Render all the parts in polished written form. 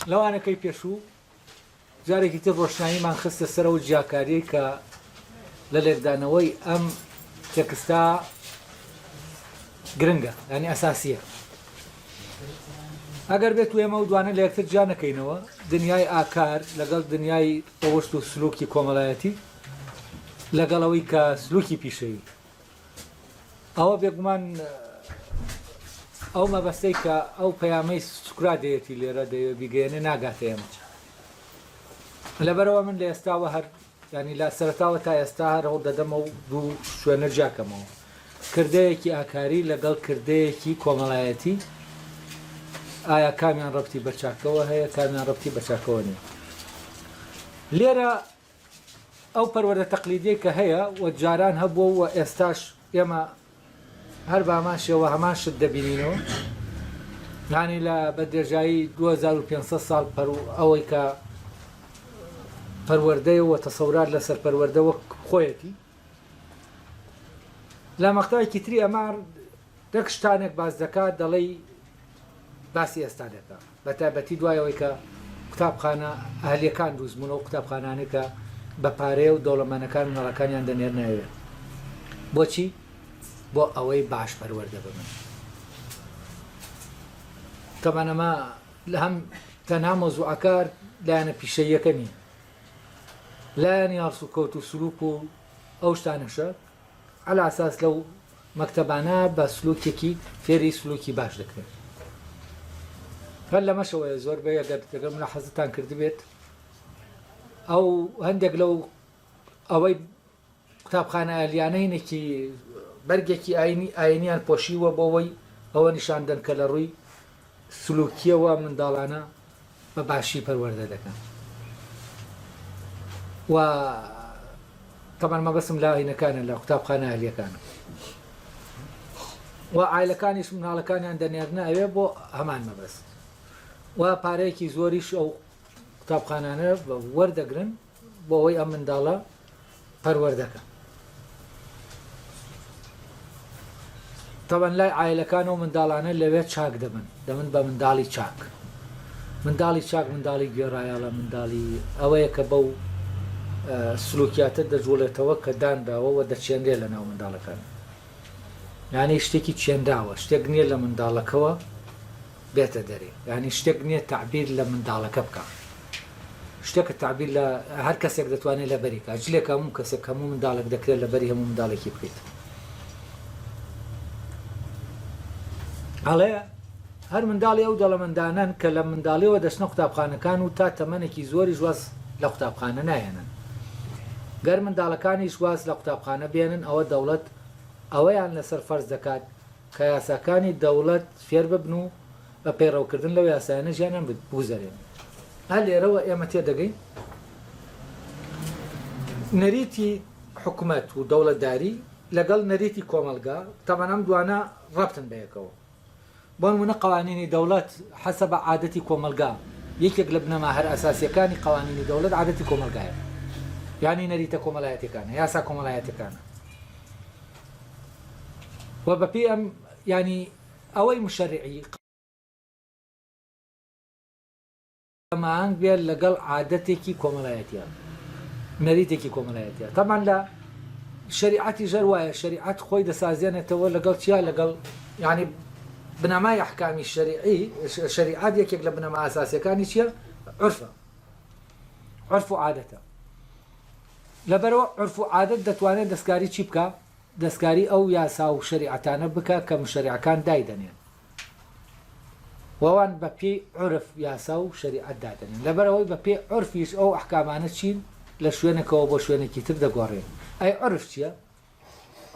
لەوانەکەی پێشوو جارێکی تر ڕۆشناییمان خستە سەرەوە جیاکاری کە لە لێکدانەوەی ئەم تێکستە گرنگە، ینی ئەساسیە. ئەگەر بێت و ئێمە و دوانە لە یەکتر جا نەکەینەوە دنیای ئاکار لەگەڵ دنیای ڕۆشت و سلوکی کۆمەڵایەتی لەگەڵەوەی کە سلوکی پیشەوی، ئەوە بێگومان ئەو مەبەستەی کە ئەو پەیامەی سوکرا دەیەتی لێرە دەیەوێت بیگەێنێ ناگاتە ئێمە. لەبەرەوە من لە ئێستاوە هەر ینی لا سەرەتاوە تا ئێستا هەر هەوڵ دەدەمە و دوو شوێنە جاکەمەوە کردەیەکی ئاکاری لەگەڵ کردەیەکی کۆمەڵایەتی. ئایا کامیان ڕەبتی بە چاکەوە هەیە، کامیان ڕەبتی بە چاکەوە نیە. لێرە ئەو پەروەردە تەقلیدیە کە هەیە و جاران هەبووە و ئێستاش ئێمە هەر باماشەوە هەمان شت دەبینینەوە، یانی لە بەدرێژایی 2500 ساڵ ئەوەی کە پەروەردەیەوە تەسەورات لەسەر پەروەردە وەک خۆیەتی. لە مەقتەوەیەکی تری ئەمە دەک شتانێک باز دەکات دەڵێی باسی ئێستا دەکات، بە تایبەتی دوایەوەی کە قوتابخانە ئەهلیەکان دروستبوونەوە قوتابخانانێک کە بە پارەیە و دەوڵەمەندەکان مناڵەکانیان دەنێرنەوێت. بۆچی؟ بۆ ئەوەی باش پەروەردە ببن. تەمەنەمە لە هەم تەنها مۆزوعەکار لایەنە پیشەییەکە نیە، لایەنی هەڵسوکەوت و سلوک و ئەو شتانەشە عەلا ئەساس لەو مەکتەبانە بە سلوکێکی فێری سلوکی باش دەکرێت. هەر لەمەشەوەیە زۆر بە ئەگەر منە حەزتان کردبێت ئەو هەندێک لەو ئەوەی قوتابخانە ئەهلیانەیەکی بەرگێکی ئاینیان پۆشیوە بۆەوەی ئەوە نیشاندەن کە لە ڕووی سلوکیەوە منداڵانە بە باشی پەروەردە دەکەن. و تەمان مەبەسم لە ئاینەکانە لە قوتابخانە ئەهلیەکانە و عایلەکانیش مناڵەکانیان دەنێرنە ئەوێ بۆ هەمان مەبەست و پارەیەکی زۆریش ئەو قوتابخانانە وەردەگرن بۆ ئەوەی ئەم منداڵە پەروەردەکە. تەبەن لای عایلەکان و منداڵانە لەوێ چاک دەبن بە منداڵی چاک. منداڵی چاک منداڵی گوێڕایەڵە، منداڵی ئەوەیە کە بەو سلوکیاتە دەجوڵێتەوە کە دانراوەوە دەچێنرێ لە ناو منداڵەکان. یعنی شتێکی چێنداوە، شتێک نییە لە منداڵەکەوە بێتە دەرێ، یعنی شتێک نییە تعبیر لە منداڵەکە بکە، شتێکە تعبیر لە هەر کەسێک دەتوانێت لە بەریکە جلێک هەموو کەسێک هەموو منداڵێک دەکرێت لە بەری هەموو منداڵێکی بکەیت. ئەڵێ هەر منداڵی ئەو دەڵەمەندانن کە لە منداڵیەوە دەچنە قوتابخانەکان و تا تەمەنێکی زۆری ژواز لە قوتابخانە نایەنن. گەر منداڵەکانی شواز لە قوتابخانە بێنن ئەوە دەوڵەت ئەوەیان لەسەر فەرز دەکات کە یاساکانی دەوڵەت فێر ببن و بە پەیڕەوکردن لەو یاسایانە ژیانیان بگوزەرێن. هەر لێرەوە ئێمە تێدەگەین نەریتی حکوومەت و دەوڵەتداری لەگەڵ نەریتی کۆمەلگا تەمەن ئەم دوانە ڕەبتن بەیەکەوە. بۆ نمونە قوانینی دەوڵەت حەسەب عادەتی کۆمەلگا یەکێک لە بنەما هەر ئەساسیەکانی قوانینی دەوڵەت عادەتی کۆمەلگایە، یعنی نەریتە کۆمەڵایەتیەکانە، یاسا کۆمەڵایەتیەکانە. و بەپێی ئەم ینی ئەوەی مشەرعی مانگ بێت لەگەڵ عادەتێکی کۆمەڵایەتیە، نەریتێکی کۆمەڵایەتیە. تەمان لە شریعەتی ژەر وایە شریعەت خۆی دەسازێنێتەوە لەگەڵ چیا لەگەڵ ینی بنەمای ئەحکامی شەریعی. شریعەت یەکێک لە بنەما ئاساسیەکانی چییە؟ عورفە، عورف و عادەتە. لەبەرەوە عورف و عادەت دەتوانێت دەستکاری چی بکە؟ دەستکاری ئەو یاسا و شریعەتانە بکە کە مشەریعەکان دایدەنێن، وەوان بە پێی عورف یاسا و شریعەت دادەنێن. لەبەرەوەی بە پێی عورفیش ئەو ئەحکامانە چین لە شوێنێکەوە بۆ شوێنێکی تر دەگۆڕێن. ئەی عورف چییە؟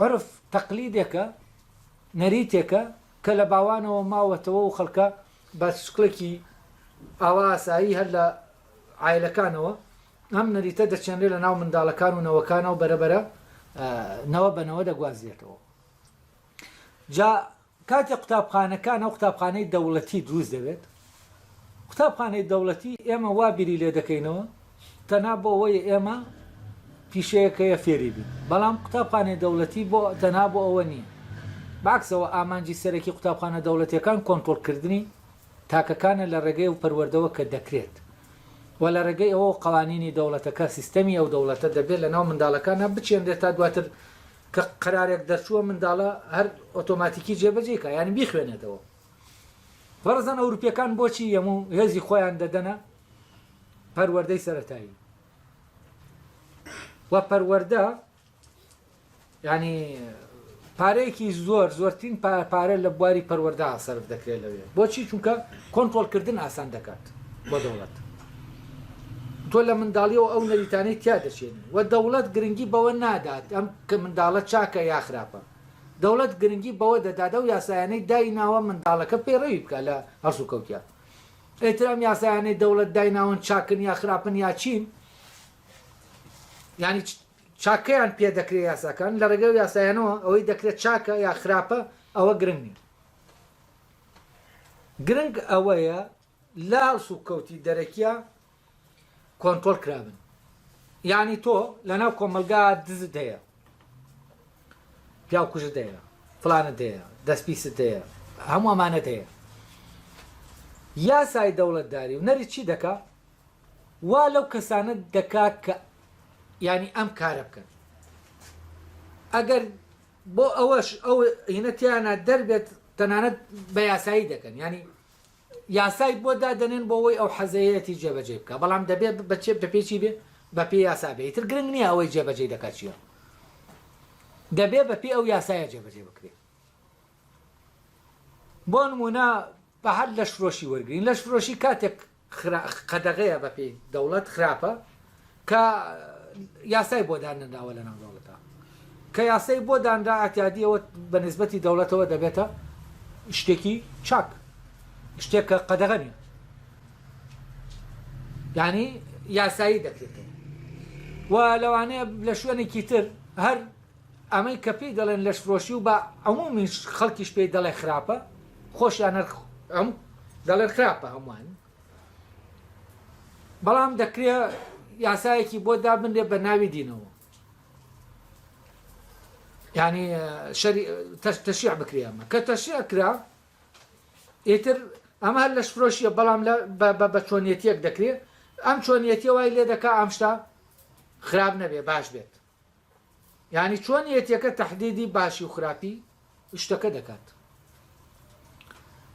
عورف تەقلیدێکە، نەریتێکە کە لە باوانەوە ماوەتەوە و خەڵکە بە شکڵێکی ئاوا ئاسایی هەر لە عایلەکانەوە ئەم نەریتە دەچێنرێت لە ناو منداڵەکان و نەوەکانە و بەرەبەرە نەوە بەنەوە دەگوازرێتەوە. جا کاتێک قوتابخانەکان ئەو قوتابخانەی دەوڵەتی دروست دەبێت، قوتابخانەی دەوڵەتی ئێمە وا بیری لێ دەکەینەوە تەنها بۆ ئەوەیە ئێمە پیشەیەکەیە فێری بین، بەڵام قوتابخانەی دەوڵەتی بۆ تەنها بۆ ئەوە نییە. باکسەوە ئامانجی سەرەکی قوتابخانە دەوڵەتیەکان کۆنتڕۆڵکردنی تاکەکانە لە ڕێگەی و پەروەردەوە کە دەکرێت و لە ڕێگەی ئەوە قوانینی دەوڵەتەکە سیستەمی ئەو دەوڵەتە دەبێت لە ناو منداڵەکانە بچێنرێت تا دواتر کە قرارێک دەرچووە منداڵە هەر ئۆتۆماتیکی جێبەجێکە یانی بیخوێنێتەوە. فەرزەن ئەوروپیەکان بۆچی هەموو هێزی خۆیان دەدەنە پەروەردەی سەرەتایی و پەروەردە ینی پارەیەکی زۆرترین پارە لە بواری پەروەردە سەرف دەکرێت لەوێ. بۆچی؟ چونکە کۆنتڕۆڵکردن ئاسان دەکات بۆ دەوڵەت. تۆ لە منداڵیەوە ئەو نەریتانەی تیا دەچێنی و دەوڵەت گرنگی بەوە نادات ئەم کە منداڵە چاکە یا خراپە. دەوڵەت گرنگی بەوە دەدادە و یاسایانەی دایناوە منداڵەکە پێڕەوی بکە لە هەرسو کەوتیا. ئێترام یاسایانەی دەوڵەت دایناون چاکن یا خراپن یا چین، ینی چاکەیان پێ دەکرێت یاساکان لە ڕێگەی یاسایانەوە ئەوەی دەکرێت چاکە یا خراپە ئەوە گرنگ نی. گرنگ ئەوەیە لە هەڵسو کەوتی دەرەکیە کۆنتڕۆڵ کرابن. یعنی تۆ لە ناو کۆمەلگا دزت هەیە، پیاو کوژت هەیە، فلانت هەیە، دەستپیست هەیە، هەموو ئەمانەت هەیە. یاسای دەوڵەتداری و نەری چی دەکا؟ وا لەو کەسانە دەکا کە ینی ئەم کارە بکەن. ئەگەر بۆ ئەوەش ئەو هینەتیانە دەربێت تەنانەت بە یاسایی دەکەن، ینی یاسای بۆ دادەنێن بۆ ئەوەی ئەو حەزەیەتی جێبەجێ بکە، بەڵام دەبێت بەچێ بە پێچی بێ بە پێ یاسا بێ. ئیتر گرنگ نییە ئەوەی جێبەجێ دەکات چییە، دەبێت بە پێ ئەو یاسایە جێبەجێ بکرێت. بۆ نمونە بە هەر لەش فرۆشی وەرگین، لەش فرۆشی کاتێک قەدەغەیە بە پێی دەوڵەت خراپە کە یاسای بۆ دانراوە لە ناو دەوڵەتە، کە یاسای بۆ دانرا ئەتیادیەوە بە نسبەتی دەوڵەتەوە دەبێتە شتێکی چاک، شتێک کە قەدەغە نیە، ینی یاسایی دەکرێتەوە. و لەوانەیە لە شوێنێکی تر هەر ئەمەی کە پێی دەڵێن لەش فرۆشی و بە عمومی خەڵکیش پێی دەڵێ خراپە، خۆشیان دەڵێن خراپە هەمووان، بەڵام دەکرێت یاسایەکی بۆ دابنرێ بە ناوی دینەوە، ینی تەشیع بکرێ. ئەمە کە تەشیع کرا ئیتر ئەمە هەر لەش فرۆشیە، بەڵام بە چۆنیەتیەک دەکرێت. ئەم چۆنیەتیە وای لێ دەکا ئەم شتا خراپ نەبێ، باش بێت. ینی چۆنیەتیەکە تەحدیدی باشی و خراپی شتەکە دەکات.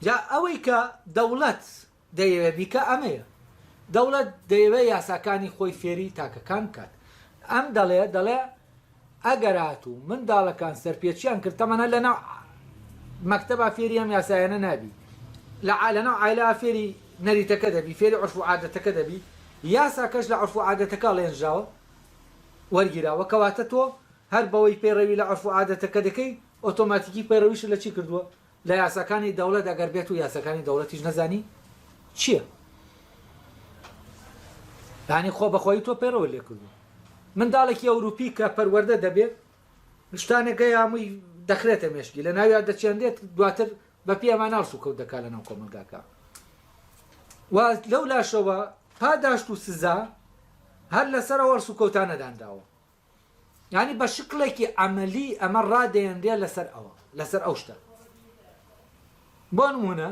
جا ئەوەی کە دەوڵەت دەیەوێت بیکە ئەمەیە، دەوڵەت دەیەوێت یاساکانی خۆی فێری تاکەکان کات. ئەم دەڵێ ئەگەرات و منداڵەکان سەرپێچیان کرد تەمەنە لە ناو مەکتەبا فێری ئەم یاسایانە نابی، لە ناو عایلا فێری نەریتەکە دەبی، فێری عورف و عادەتەکە دەبی، یاساکەش لە عورف و عادەتەکە لێنژاوە وەرگیراوە، کەواتە تۆ هەر بەوەی پەیڕەوی لە عورف و عادەتەکە دەکەی ئۆتۆماتیکی پەیڕەویش لە چی کردووە؟ لە یاساکانی دەوڵەت ئەگەر بێت و یاساکانی دەوڵەتیش نەزانی چییە؟ ینی خۆ بەخۆی تۆ پەیڕەوە لێ کردو. منداڵێکی ئەوروپی کە پەروەردە دەبێت شتانەکەی هەمووی دەخرێتە مێشکی، لە ناویان دەچێندێت، دواتر بە پێ ئەمان هەڵسو کەوت دەکات لە ناو کۆمەلگاکە. و لەو لاشەوە پاداشت و سزا هەر لەسەر هەڵسو کەوتانەدانراوە، ینی بە شکلێکی عەمەلی ئەمە ڕادەیەنرێ لەسەر ئەو شتە. بۆ نمونە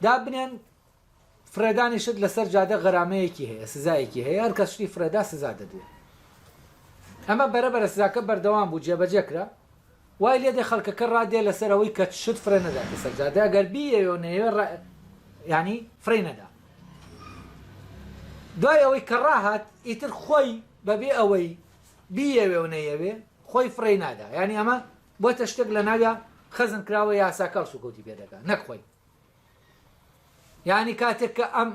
دابنێن فرێدانیشت لەسەر جادە غەرامەیەکی هەیە، سزایەکی هەیە، هەر کەس شتی فرێدا سزا دەدوێت. ئەمە بەرەبەرە سزاکە بەردەوام بوو، جێبەجێکرا، وای لێدێ خەڵکەکە ڕادێ لەسەرەوەی کە شت فرێ نەدا لەسەر جادە، ئەگەر بیەوێ نەیەوێ ینی فرێ نەدا. دوای ئەوەی کە ڕاهات ئیتر خۆی بەبێ ئەوەی بیەوێ و نەیەوێ خۆی فرێ نادا، ینی ئەمە بۆتە شتێک لە ناویە خەزم کراوە یاساکە سوکەوتی پێدەکات، نەکخۆی. ینی کاتێک کە ئەم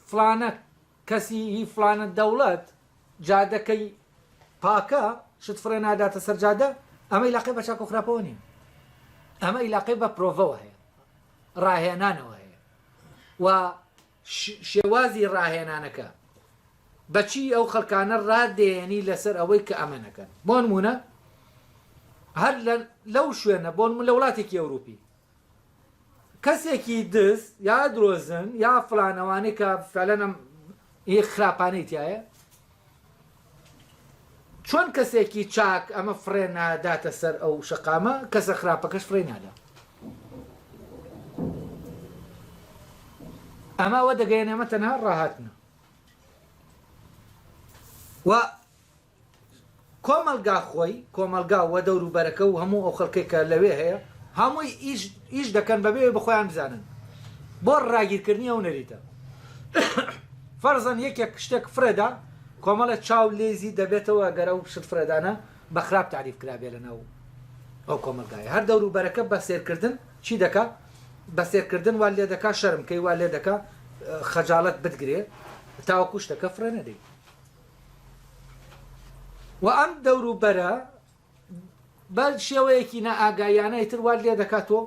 فلانە کەسی هی فلانە دەوڵەت جادەکەی پاکە شت فرێ ناداتە سەر جادە، ئەمە عیلاقەی بە چاک و خراپەوە نییە، ئەمە عیلاقەی بە پرۆڤەوە هەیە، ڕاهێنانەوە هەیە و شێوازی ڕاهێنانەکە بەچی ئەو خەڵکانە ڕادێنی لەسەر ئەوەی کە ئەمە نەکەن. بۆ نمونە هەر لەو شوێنە بۆ نمونە لە وڵاتێکی ئەوروپی کەسێکی دەست یا درۆزن یا فلانەوانەی کە فعلەن خراپانەی تایە، چۆن کەسێکی چاک ئەمە فرێ ناداتە سەر ئەو شەقامە، کەسە خراپەکەش فرێ نادا. ئەمە ئەوە دەگەیەنێمە تەنها ڕاهاتنە و کۆمەلگا خۆی کۆمەلگا وە دەوروبەرەکە و هەموو ئەو خەڵکێک کە لەوێ هەیە هەمووی ئیش دەکەن بەبێ بخۆیان بزانن بۆ ڕاگیرکردنی ئەو نەریتە فەرزەن یەکێک شتێک فرەدا کۆمەڵە چاو لێزی دەبێتەوە گەرە و شت فرەدانە بە خراپ تعریف کرابێ لەناو ئەو کۆمەلگایە هەر دەوروبەرەکە بە سێرکردن چی دەکا بە سێرکردن وا لێ دەکا شەرمکەی وا لێ دەکا خەجاڵەت بتگرێ تاوەکو شتەکە فرە نەدەی و ئەم دەوروبەرە بە شێوەیەکی نائاگایانەی تر وا لێ دەکاتۆ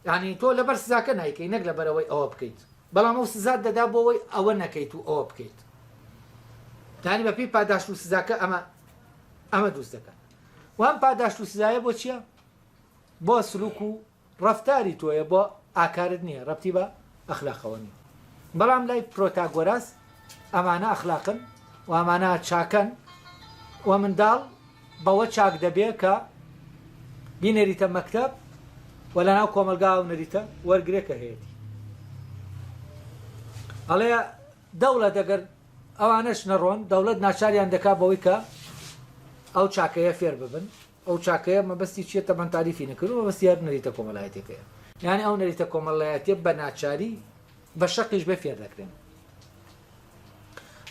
یعنی تۆ لەبەر سزاکە نایکەی نەک لەبەرەوەی ئەوە بکەیت بەڵام ئەو سزات دەدا بۆەوەی ئەوە نەکەیت و ئەوە بکەیت دانی بەپی پاداشت و سزاکە ئەمە دروست دەکات و ئەم پاداشت و سزایە بۆ چییە؟ بۆ سلوک و ڕەفتاری تۆیە بۆ ئاکارت نییە ڕەبتی بە ئەخلاقەوە نیە بەڵام لای پرۆتاگۆراس ئەمانە ئەخلاقن و ئەمانە چاکەن و منداڵ بەوە چاک دەبێ کە بینەریتە مەکتەب و لە ناو کۆمەلگا و نەریتە وەرگێکە هەیەی ئەڵێ دەوڵەت دەگەر ئەوانش نەڕۆن دەوڵەت ناچاریان دەکا بەوەی کە ئەو چاکەیە فێر ببن ئەو چاکەیە مەبەستی چیە تەبەن تاریفی نەکرد و مەبەستی هەر نەریتە کۆمەڵایەتێکەیە یعنی ئەو نەریتە کۆمەڵایەتێ بە ناچاری بە شەقیش بێ فێر دەکرێن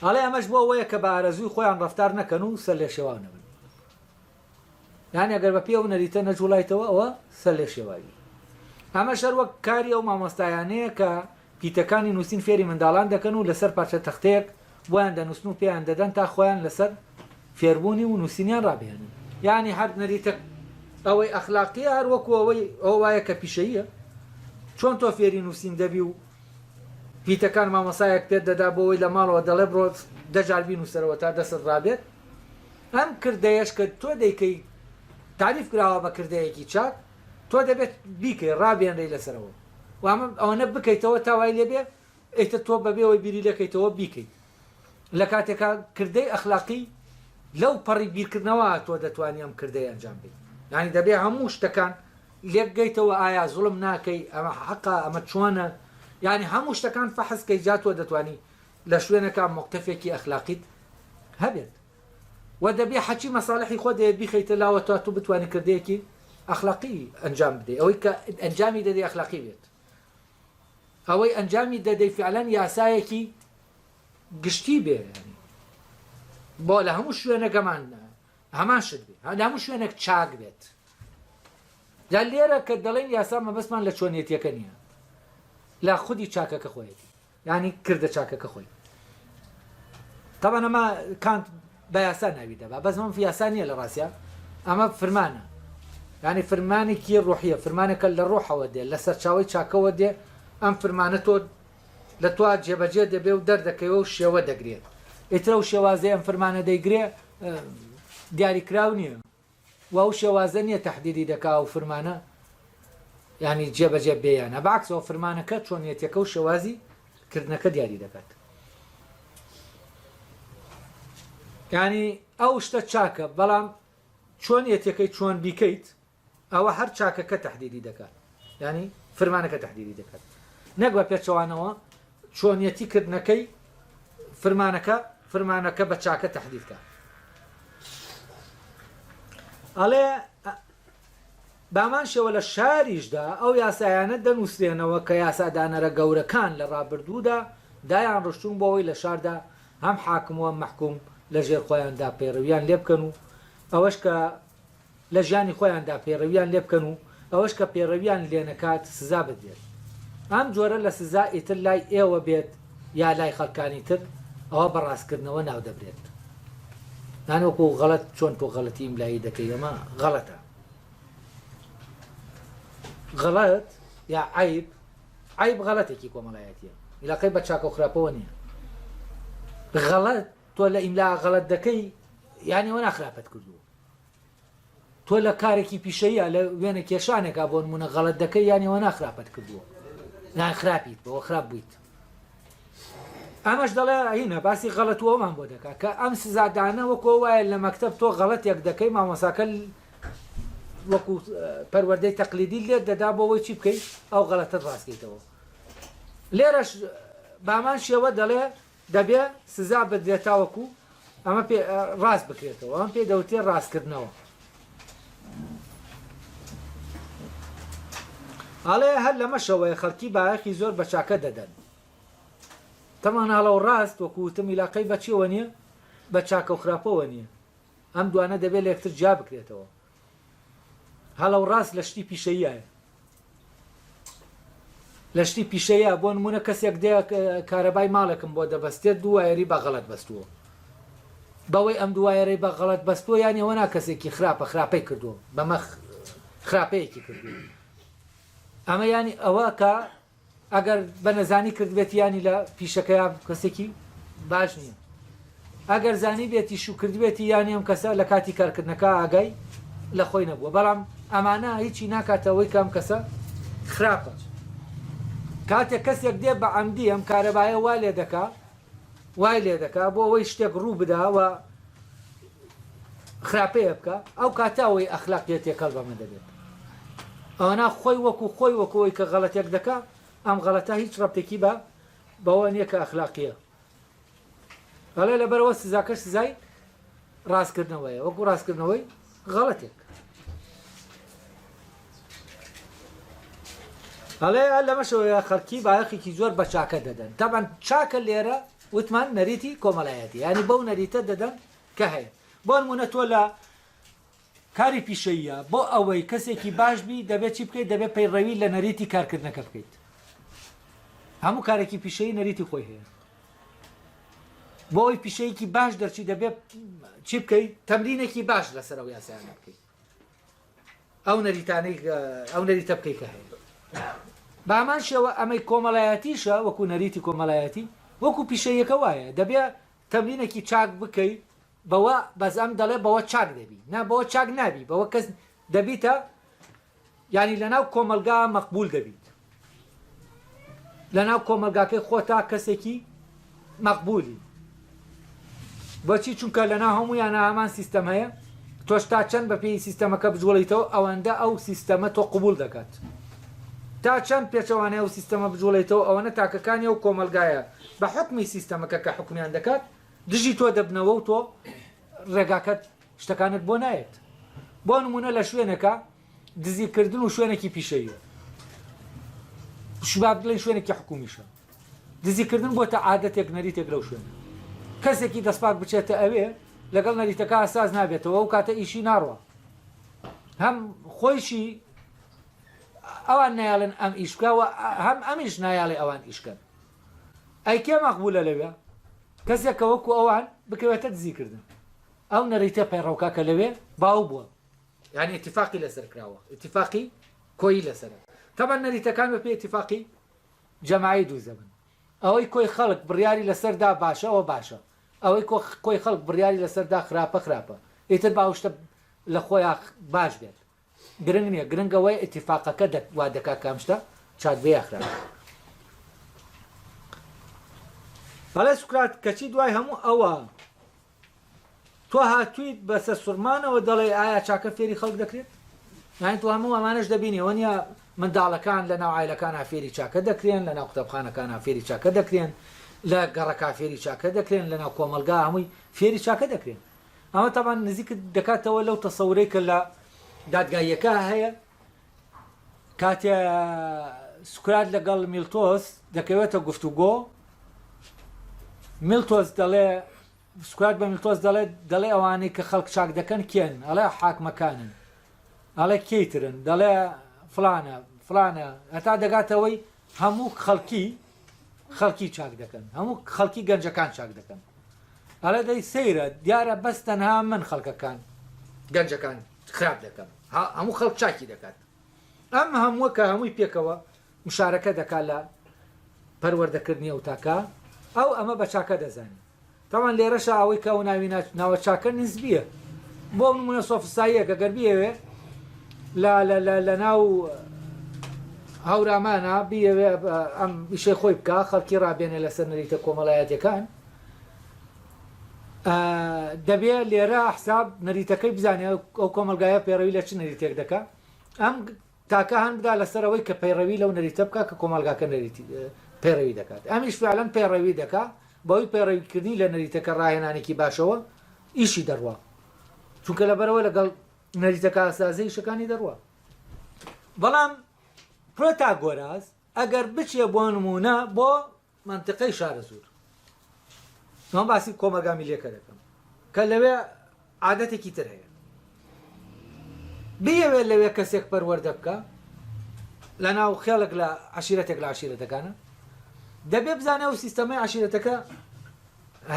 ئەڵێ ئەمەش بۆ ئەوەیە کە بە ئارەزووی خۆیان ڕەفتار نەکەن و سەر لێ شێوا نەبن یعنی ئەگەر بە پێ ئەو نەریتە نەجوڵایتەوە ئەوە سەر لێ شێوایی ئەمە شەر وەک کاری ئەو مامۆستایانەیە کە پیتەکانی نووسین فێری منداڵان دەکەن و لەسەر پارچە تەختەیەک بۆیان دەنووسن و پێیان دەدەن تا خۆیان لەسەر فێربوونی و نووسینیان ڕابێنن یعنی هەر نەریتە ئەوەی ئەخلاقی هەر وەکو ئەو وایە کە پیشەیە چۆن تۆ فێری نووسین دەبی و پیتەکان مامۆسایەک پێت دەدا بۆەوەی لە ماڵەوە دەڵێ بڕۆ دەجار بینووسەرەوە تا دەست ڕابێت ئەم کردەیەش کە تۆ دەیکەی تعریف کراوە بە کردەیەکی چاک تۆ دەبێت بیکەی ڕابێنرەی لەسەرەوە و ئەوەنە بکەیتەوە تاوای لێبێ ئیتر تۆ بەبێەوەی بیری لەکەیتەوە بیکەیت لە کاتێکا کردەی ئەخلاقی لەو پەڕی بیرکردنەوە تۆ دەتوانانی ئەم کردەی ئەنجام بدەیت یعنی دەبێ هەموو شتەکان لێکگەیتەوە ئایا زوڵم ناکەی ئەمە حەقا ئەمە چۆنە یعنی هەموو شتەکان فەحسکەی جا تۆ دەتوانی لە شوێنەکە مۆقتەفێکی ئەخلاقیت هەبێت و دەبێ حەچی مەساڵحی خۆ دەیە بیخەیتە لاوە تۆ بتوانانی کردەیەکی ئەخلاقی ئەنجام بدەیت ئەوەی کە ئەنجامی دەدەی ئەخلاقی بێت ئەوەی ئەنجامی دەدەی فعلەن یاسایەکی گشتی بێ بۆ لە هەموو شوێنەکەمان هەمان شت بێ لە هەموو شوێنێک چاک بێت جا لێرە کە دەڵێن یاسا مەبەستمان لە چۆنیەتیەکە نییە لا خودی چاکەکە خۆیەتی یعنی کردە چاکەکە خۆی طبعا ئەمە کانت بە یاسا ناوی دەبا بەس ئەمە یاسا نییە لە ڕاستیە ئەمە فرمانە یعنی فرمانێکی ڕوحیە فرمانێکە لە ڕۆحەوە دێ لە سەرچاوی چاکەوە دێ ئەم فرمانە تۆ لە تۆ جێبەجێ دەبێ و دەردەکەیەوە و شێوە دەگرێت ئیترە و شێوازەیە ئەم فرمانە دەیگرێ دیاریکراو نییە و ئەو شێوازە نییە تەحدیدی دەکا و فرمانە یعنی جێبەجێ بێیانە بەعکسەوە فرمانەکە چۆنیەتەکە و شێوازی کردنەکە دیاری دەکات یعنی ئەو شتە چاکە بەڵام چۆنیەتەکەی چۆن بیکەیت ئەوە هەر چاکەکە تەحدیدی دەکات یعنی فرمانەکە تەحدیدی دەکات نەک بە پێچەوانەوە چۆنیەتی کردنەکەی فرمانەکە بە چاکە تەحدیدکە ئەڵێ بامان شێوە لە شاریشدا ئەو یاسایانە دەنووسێنەوە کە یاسادانەرە گەورەکان لە ڕابردوودا دایان ڕشتون بۆەوەی لە شاردا هەم حاکمووە مەحکوم لە ژێر خۆیاندا پەیڕەویان لێ بکەن و ئەوەش کە لە ژیانی خۆیاندا پەیڕەویان لێ بکەن و ئەوەش کە پەیڕەویان لێ نەکات سزا بدرێت ئەم جۆرە لە سزا ئیتر لای ئێوە بێت یا لای خەڵکانی تر ئەوە بەڕاستکردنەوە ناو دەبرێت نانوەکو غەڵەت چۆن تۆ غەڵەتی ئیملایی دەکەی ئەمە غەڵەتە غەڵەت یا عیب غەڵەتێکی کۆمەڵایەتیە عیلاقەی بە چاکە و خراپەوە نییە غەڵەت تۆ لە ئیملا غەڵەت دەکەی یعنی وە ناخراپەت کردووە تۆ لە کارێکی پیشەیە لە وێنە کێشانێکا بۆ نمونە غەڵەت دەکەی یعنی وە ناخراپەت کردووە یان خراپیت بەوە خراپ بوویت ئەمەش دەڵێ هینە باسی غەڵەتوەمان بۆ دەکات کە ئەم سزادانە وەکو وایە لە مەکتەب تۆ غەڵەتێک دەکەی مامۆساکە وەکو پەروەردەی تەقلیدی لێت دەدا بۆەوەی چی بکەیت ئەو غەڵەتت ڕاستکەیتەوە لێرەش بامان شێوە دەڵێ دەبێ سزا بدرێتاوەکو ئەمە ڕاست بکرێتەوە ئەم پێی دەوتێ ڕاستکردنەوە ئاڵێ هەر لەمەشەوەی خەڵکی باەخی زۆر بە چاکە دەدەن تەمان هەڵە و ڕاست وەکوتم عیلاقەی بەچیەوە نییە بە چاکە و خراپەوە نییە ئەم دوانە دەبێت لە یەکتر جیا بکرێتەوە هەڵە و ڕاست لە شتی پیشەییایە لە شتی پیشەیە بۆ نمونە کەسێک دێ کارەبای ماڵێکم بۆ دەبەستێت دوایەری بە غەڵەت بەستووە بەوەی ئەم دوایەرەی بە غەڵەت بەستووە یانی ئەوە نا کەسێکی خراپەی کردووە بەمە خراپەیەکی کردووە ئەمە ینی ئەوە کە ئەگەر بە نەزانی کردبێت ینی لە پیشەکەیا کەسێکی باش نییە ئەگەر زانی بێتی شو کردبێتی یانی ئەم کەسە لە کاتی کارکردنەکە ئاگای لە خۆی نەبووە بەڵام ئەمانە هیچی ناکاتەوەی کەم کەسە خراپە کاتێک کەسێک دێ بە عەمدی ئەم کارەبایە وای لێ دەکا بۆ ئەوەی شتێک ڕوو بداوە خراپەیە بکە ئەو کاتاوەی ئەخلاقیەت تێکەڵ بەمە دەبێت ئەوەنا خۆی وەکوەوەی کە غەڵەتێک دەکا ئەم غەڵەتە هیچ ڕەبتێکی بەوە نییە کە ئەخلاقیە ئەڵێ لەبەرەوە سزاکەش سزای ڕاستکردنەوەیە وەکو ڕاستکردنەوەی غەڵەتێک ئەڵێ لەمەشەوەیە خەڵکی باەخێکی زۆر بە چاکە دەدەن تابان چاکە لێرە وتمان نەریتی کۆمەڵایەتی ینی بەو نەریتە دەدەن کە هەیە بۆ نمونە تۆ لە کاری پیشەیە بۆ ئەوەی کەسێکی باشبی دەبێت چی بکەیت دەبێت پەیڕەوی لە نەریتی کارکردنەکە بکەیت هەموو کارێکی پیشەیی نەریتی خۆی هەیە بۆ ئەوی پیشەیەکی باش دەرچی دەبێت چی بکەیت تەمرینێکی باش لەسەر ئەو یاسایانە بکەیت ئەو نەریتانەی ئەو نەریتە بکەیت کە هەیە بامان شێوە ئەمەی کۆمەڵایەتیشە وەکو نەریتی کۆمەڵایەتی وەکو پیشەیەکە وایە دەبێت تەمرینێکی چاک بکەیت بەوە بەزەم دەڵێ بەوە چاک دەبی نا بەوە چاک نابی بەوە کەس دەبیتە ینی لەناو کۆمەلگا مەقبول دەبیت لەناو کۆمەلگاکەی خۆتا کەسێکی مەقبولی بۆچی چونکە لەناو هەموویانە هەمان سیستەم هەیە تۆش تا چەند بە پێی سیستەمەکە بجوڵیتەوە ئەوەندە ئەو سیستەمە تۆ قبول دەکات تا چەند پێچەوانەیە و سیستەمە بجوڵیتەوە ئەوەنە تاکەکانی ئەو کۆمەلگایە بە حکمی سیستەمەکە کە حکمیان دەکات دژی تۆ دەبنەوە و تۆ ڕێگاکەت شتەکانت بۆ نایێت بۆ نمونە لە شوێنەکە دزیکردن و شوێنێکی پیشەیە شوباب بڵێن شوێنێکی حکومیشە دزیکردن بۆتە عادەتێک نەریتێک لەو شوێنە کەسێکی دەستپاک بچێتە ئەوێ لەگەڵ نەریتەکە ئاساز نابێتەوە و کاتە ئیشی ناڕوە هەم خۆیشی ئەوان نایاڵن ئەم ئیشکەوە هەم ئەمیش نایاڵێ ئەوان ئیشکەن ئەی کێ مەقبولە لەوێ کەسێکە وەکو ئەوان بکەوێتە دزیکردن ئەو نەریتە پەیڕەوکاکە لەوێ باو بووە یعنی اتفاقی لەسەر کراوە اتفاقی کۆی لەسەر تەبەن نەریتەکان بە پێ اتفاقی جەماعی دوو زەبن ئەوەی کۆی خەڵک بڕیاری لەسەردا باشە ئەوە باشە ئەوەی کۆی خەڵک بڕیاری لەسەردا خراپە ئیتر باوشتە لە خۆیان باش بێت گرنگ نییە گرنگەوەی اتفاقەکە وا دەکا کامشتە چاکبێ خراپ بەڵێ سوکرات کەچی دوای هەموو ئەوە تۆ هاتوویت بەسەر سوورمانەوە دەڵێ ئایا چاکە فێری خەڵک دەکرێت یانی تو هەموو ئەمانەش دەبینیەوە نیە منداڵەکان لە ناو عایلەکانە فێری چاکە دەکرێن لە ناو قوتابخانەکانە فێری چاکە دەکرێن لە گەڕەکە فێری چاکە دەکرێن لە ناو کۆمەلگا هەمووی فێری چاکە دەکرێن ئەمە تاوان نزیکت دەکاتەوە لەو تەسەورەی کە لە دادگاییەکە هەیە کاتێ سوکرات لەگەڵ میلتۆس دەکەوێتە گفتوگۆ میلتۆس دەڵێ سوکرات بە میلتۆس دەڵێ ئەوانەی کە خەڵک چاک دەکەن کێن ئەڵێ حاکمەکانن ئەڵێ کەیترن دەڵێ فلانە هەتا دەگاتەوەی هەموو خەڵکی چاک دەکەن هەموو خەڵکی گەنجەکان چاک دەکەن ئەڵێ دەی سەیرە دیارە بەس تەنها من خەڵکەکان گەنجەکان خراپ دەکەم هەموو خەڵک چاکی دەکات ئەم هەمووە کە هەمووی پێکەوە مشارەکە دەکات لە پەروەردەکردنی ئەو تاکە ئەو ئەمە بە چاکە دەزانێت تاوان لێرەشە ئەوەی کە ئەو ناوە چاکە نزبیە بۆ نمونە سۆفساییەکە گەر بیەوێ لە ناو هەورامانە بیەوێ ئەم ئیشەی خۆی بکە خەڵکی ڕابێنێ لەسەر نەریتە کۆمەڵایەتیەکان دەبێت لێرە حساب نەریتەکەی بزانێ ئەو کۆمەلگایە پەیڕەوی لە چ نەریتێک دەکات ئەم تاکە هەن بدا لەسەرەوەی کە پەیڕەوی لەو نەریتە بکە کە کۆمەلگاکە نەریتی پەیڕەوی دەکات ئەمیش فعلەن پەیڕەوی دەکات بەوەی پەیڕەویکردنی لە نەریتەکە ڕاهێنانێکی باشەوە ئیشی دەڕوە چونکە لەبەرەوە لەگەڵ نەریتەکە ئاسازەی شەکانی دەڕوە بەڵام پرۆتاگۆراس ئەگەر بچێ بۆ نمونە بۆ منتیقەی شارە زوور من باسی کۆمەلگامی لێکە دەکەم کە لەوێ عادەتێکی تر هەیە بیەوێت لەوێ کەسێک پەروەردە بکە لە ناو خێڵێک لە عشیرەتێک لە عشیرەتەکانە دەبێ بزانێ و سیستەمەی عشیرەتەکە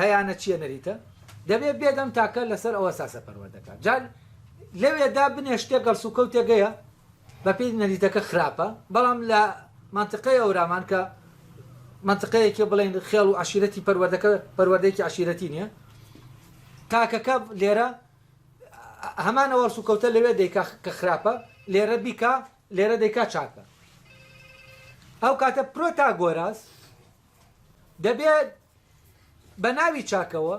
هەیانە چییە نەریتە دەبێت بێدەم تاکە لەسەر ئەوە ساسە پەروەردەکات جان لەوێدا بنێ شتێک گەڵسو کەوتێگەیە بە پێی نەریتەکە خراپە بەڵام لە منتیقەی ئەورامان کە منتیقەیەکی بڵێن خێڵ و عشیرەتی پەروەردەکە پەروەردەیەکی عشیرەتی نییە تاکەکە لێرە هەمانە وەرس و کەوتە لەوێ دەیکا کە خراپە لێرە بیکە لێرە دەیکا چاکە ئەو کاتە پرۆتاگۆراس دەبێت بە ناوی چاکەوە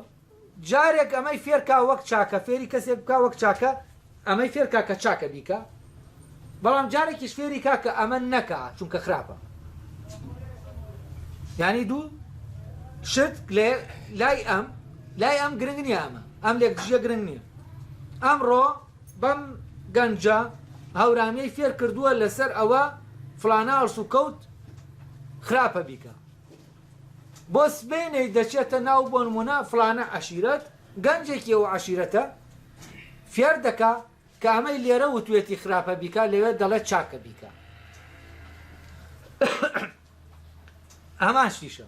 جارێک ئەمەی فێرکا وەک چاکە فێری کەسێک بکە وەک چاکە ئەمەی فێرکا کە چاکە بیکە بەڵام جارێکیش فێری کاکە ئەمە نەکە چونکە خراپە یعنی دوو شت لای ئەم گرنگ نییە ئەم لێکژیە گرنگ نییە ئەمڕۆ بەم گەنجە هەورامیەی فێر کردووە لەسەر ئەوە فلانە ئەرس و کەوت خراپە بیکە بۆ سبێنەی دەچێتە ناو بۆ نمونە فلانە عشیرەت گەنجێکی ئەو عشیرەتە فێر دەکا کە ئەمەی لێرە وتوێتی خراپە بیکە لەوێ دەڵێت چاکە بیکە هەمان شتیشە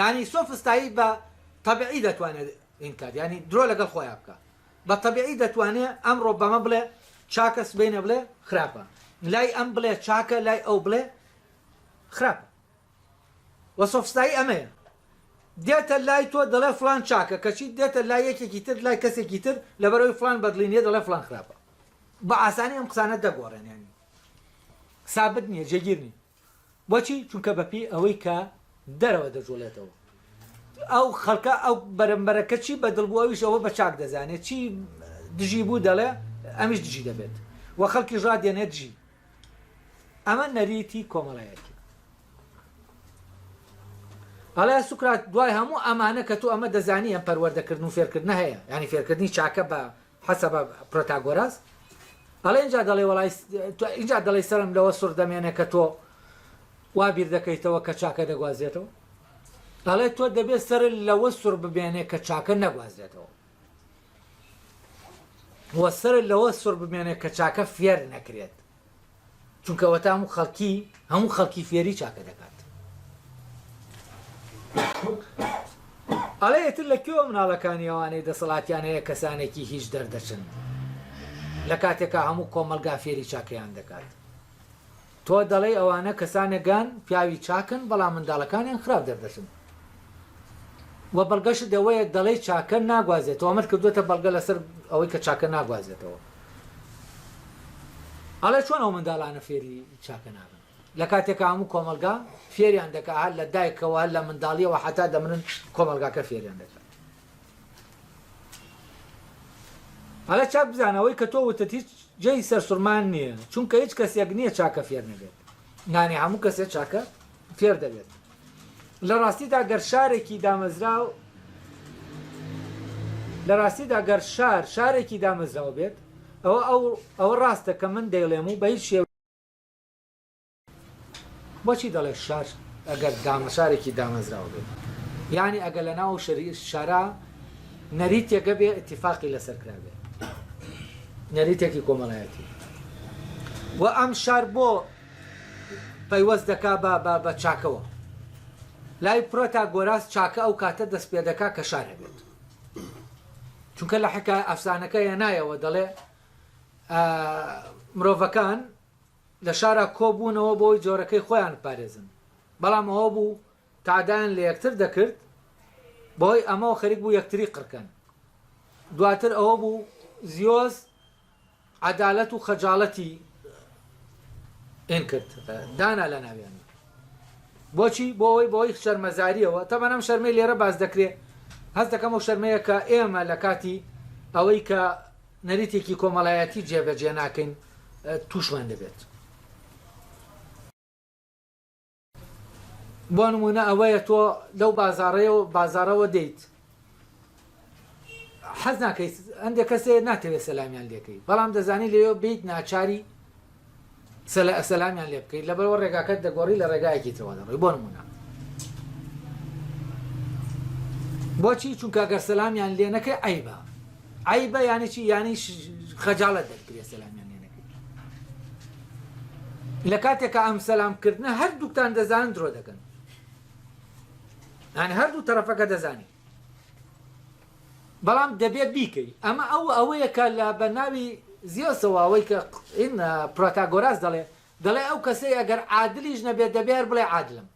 یعنی سۆفستایی بە تەبیعی دەتوانێت ئینکار ینی درۆ لەگەڵ خۆیان بکە بە تەبیعی دەتوانێت ئەمڕۆ بەمە بڵێ چاکە سبێنە بڵێ خراپە لای ئەم بڵێ چاکە لای ئەو بڵێ خراپە وە سۆفستایی ئەمەیە دێتە لای تۆ دەڵێ فلان چاکە کەچی دێتە لای یەکێکی تر لای کەسێکی تر لەبەرەوەی فلان بەدڵینیە دەڵێ فلان خراپە بە ئاسانی ئەم قسانە دەگۆڕێن ینی سابت نییە جێگیر نیە بۆچی چونکە بەپی ئەوەی کە دەرەوە دەجوڵێتەوە ئەو خەڵکە ئەو بەرەمبەرەکە چی بەدڵبوو ئەویش ئەوە بە چاک دەزانێت چی دژی بوو دەڵێ ئەمیش دژی دەبێت وە خەڵکی ڕادێنێت دژی ئەمە نەریتی کۆمەڵایەتی هەڵێ سوکرات دوای هەموو ئەمانە کە تۆ ئەمە دەزانی ئەم پەروەردەکردن و فێرکردنە هەیە ینی فێرکردنی چاکە بە حەسەبە پرۆتاگۆراس هەڵێ اینجا دەڵێ وەڵای اینجا دەڵێ سەرم لەوە سوور دەمێنێ کە تۆ وا بیر دەکەیتەوە کە چاکە دەگوازێتەوە هەڵێ تۆ دەبێت سەر لەوە سوور ببێنێ کە چاکە نەگوازێتەوە وە سەر لەوە سوور ببێنێ کە چاکە فێر نەکرێت چونکە وەتا هەموو خەڵکی فێری چاکە دەکات ئەڵێ ئێتر لە کێوە مناڵەکانی ئەوانەی دەسەڵاتیان هەیە کەسانێکی هیچ دەردەچن لە کاتێکە هەموو کۆمەلگا فێری چاکەیان دەکات تۆ دەڵێ ئەوانە کەسانێکگان پیاوی چاکن بەڵام منداڵەکانیان خراپ دەردەچن وە بەڵگەشت دەوەیە دەڵێ چاکە ناگوازێتەوە ئەمەد کردوێتە بەڵگە لەسەر ئەوەی کە چاکە ناگوازێتەوە ئەڵێ چۆن ئەو منداڵانە فێری چاکە نابن لە کاتێکە هەموو کۆمەلگا فێریان دەکات هەر لە دایکەوە هەر لە منداڵیەوە حتا دەمرن کۆمەلگاکە فێریان دەکات هەڵە چاک بزانەوەی کە تۆ وتت هیچ جێی سەرسوورمان نییە چونکە هیچ کەسێک نییە چاکە فێر نەبێت نانی هەموو کەسێک چاکە فێر دەبێت لە ڕاستیدا گەر شارێکی دامەزراو لە ڕاستیدا گەر شارێکی دامەزراو بێت ئەوە ڕاستە کە من دەیڵێم و بە هیچ شێوە بۆچی دەڵێ شار ئەگەر شارێکی دامەزراو بێت یعنی ئەگەر لە ناو شارە نەریتێکە بێ ئیتیفاقی لەسەر کرا بێت نەریتێکی کۆمەڵایەتی و ئەم شار بۆ پەیوەست دەکا بە چاکەوە لای پرۆتاگۆراس چاکە ئەو کاتە دەست پێ دەکا کە شار هەبێت چونکە لە حکا ئەفسانەکە هێنایەوە دەڵێ مرۆڤەکان لە شارە کۆبوونەوە بۆی جۆرەکەی خۆیان پارێزن بەڵام ئەوە بوو تادایان لە یەکتر دەکرد بۆی ئەمەوە خەریک بوو یەکتری قڕکەن دواتر ئەوە بوو زیۆز عەدالەت و خەجاڵەتی ئین کرد دانا لە ناویان بۆچی بۆی شەرمەزاریەوە تەمان ئەم شەرمەی لێرە باز دەکرێت هەست دەکەم و شەرمەیە کە ئێمە لە کاتی ئەوەی کە نەریتێکی کۆمەڵایەتی جێبەجێ ناکەین تووشمان دەبێت بۆ نمونە ئەوەیە تۆ لەو بازارەوە دەیت حەز ناکەیت هەندێک کەسێ ناتەوێت سەلامیان لێکەی بەڵام دەزانی لێوە بیت ناچاری سەلامیان لێ بکەیت لەبەرەوە ڕێگاکەت دەگۆڕی لە ڕێگایەکی ترەوە دەڕۆی بۆ نمونە بۆچی چونکە ئەگەر سەلامیان لێ نەکەی عیبە یانی چی یانی خەجاڵەت دەرکرێت سەلامیان لێ نەکەی لە کاتێکە ئەم سەلامکردنە هەردووکتان دەزانن درۆ دەکەن یانی هەردوو تەرەفەکە دەزانی بەڵام دەبێت بیکەی ئەمە ئەوەیە کە لە بەناوی زیۆسەوە ئەوەی کە پرۆتاگۆراس دەڵێ ئەو کەسەی ئەگەر عادلیش نەبێت دەبێت بڵێ عادلم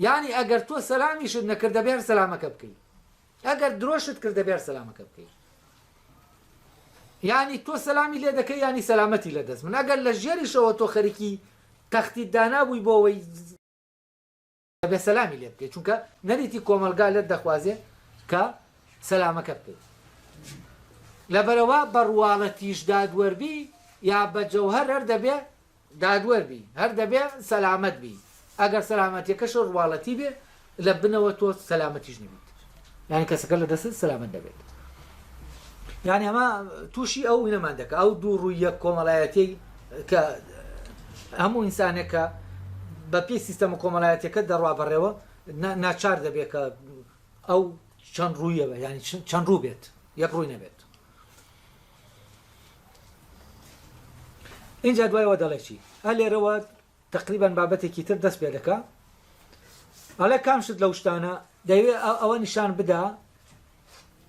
یعنی ئەگەر تۆ سەلامیشت نەکرد دەبێت سەلامەکە بکەی ئەگەر درۆشت کرد دەبێت سەلامەکە بکەی یعنی تۆ سەلامی لێ دەکەی ینی سەلامەتی لە دەست من ئەگەر لە ژێریشەوە تۆ خەریکی تەختی دانابووی بۆەوەی دەبێت سەلامی لێ بکەیت چونکە نەریتی کۆمەلگا لێت دەخوازێ کە سەلامەکە بکەیت لەبەرەوە بەڕواڵەتیش دادوەربی یا بە جەوهەر هەر دەبێ دادوەربی هەر دەبێ سەلامەت بی ئەگەر سەلامەتیەکەش ڕواڵەتی بێ لە بنەوە تۆ سەلامەتیش نبیت یعنی کەسەکە لە دەست سەلامەت دەبێت یعنی ئەمە تووشی ئەو نەمان دەکە ئەو دوو ڕوویە کۆمەڵایەتی کە هەموو ئینسانێکە بە پێی سیستەمە کۆمەڵایەتەکە دەڕوا بەڕێوە ناچار دەبێت کە ئەو چەند ڕوویە بە ینی چەند ڕوو بێت یەک ڕووی نەبێت اینجا دوایەوە دەڵێ چی هە لێرەوە تقریبان بابەتێکی تر دەست پێ دەکا ئەڵێ کام شت لەو شتانە دەیوێت ئەوە نیشان بدا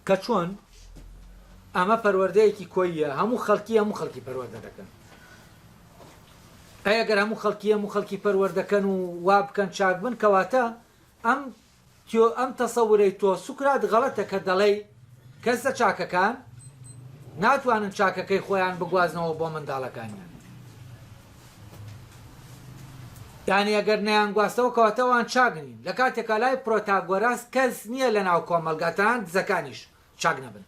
کە چۆن ئەمە پەروەردەیەکی کۆیە هەموو خەڵکی پەروەردە دەکەن ئەگەر هەموو خەڵکی پەروەردەکەن و وا بکەن چاک بن کەواتە ئەم تەسەورەی تۆ سوکرات غەڵەتە کە دەڵێ کەسە چاکەکان ناتوانن چاکەکەی خۆیان بگوازنەوە بۆ منداڵەکانیان یعنی ئەگەر نەیان گواستەوە کەواتەوەوان چاگنین لە کاتێکە لای پرۆتاگۆراس کەس نییە لە ناو کۆمەلگاتان دزەکانیش چاک نەبن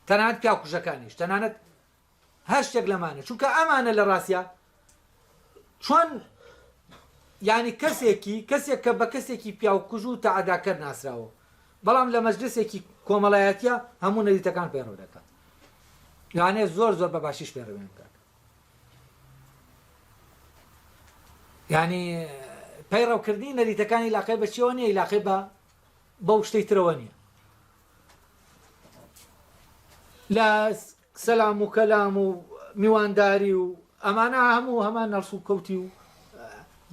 تەنانەت پیاکوژەکانیش تەنانەت هەر شتێک لەمانە چونکە ئەمانە لە ڕاستە چۆن یعنی کەسێک کە بە کەسێکی پیاوکوژ و تەعاداکەر ناسراوە بەڵام لە مەجلسێکی کۆمەڵایەتیە هەموو نەریتەکان پەیڕەو دەکات یعنی زۆر بە باشیش پێڕەوێن بکات یعنی پەیڕەوکردنی نەریتەکانی عیلاقەی بە چیەوە نییە عیلاقەی بەو شتەی ترەوە نییە لە سەلام و کەلام و میوانداری و ئەمانە هەموو هەمان نەرس و کەوتی و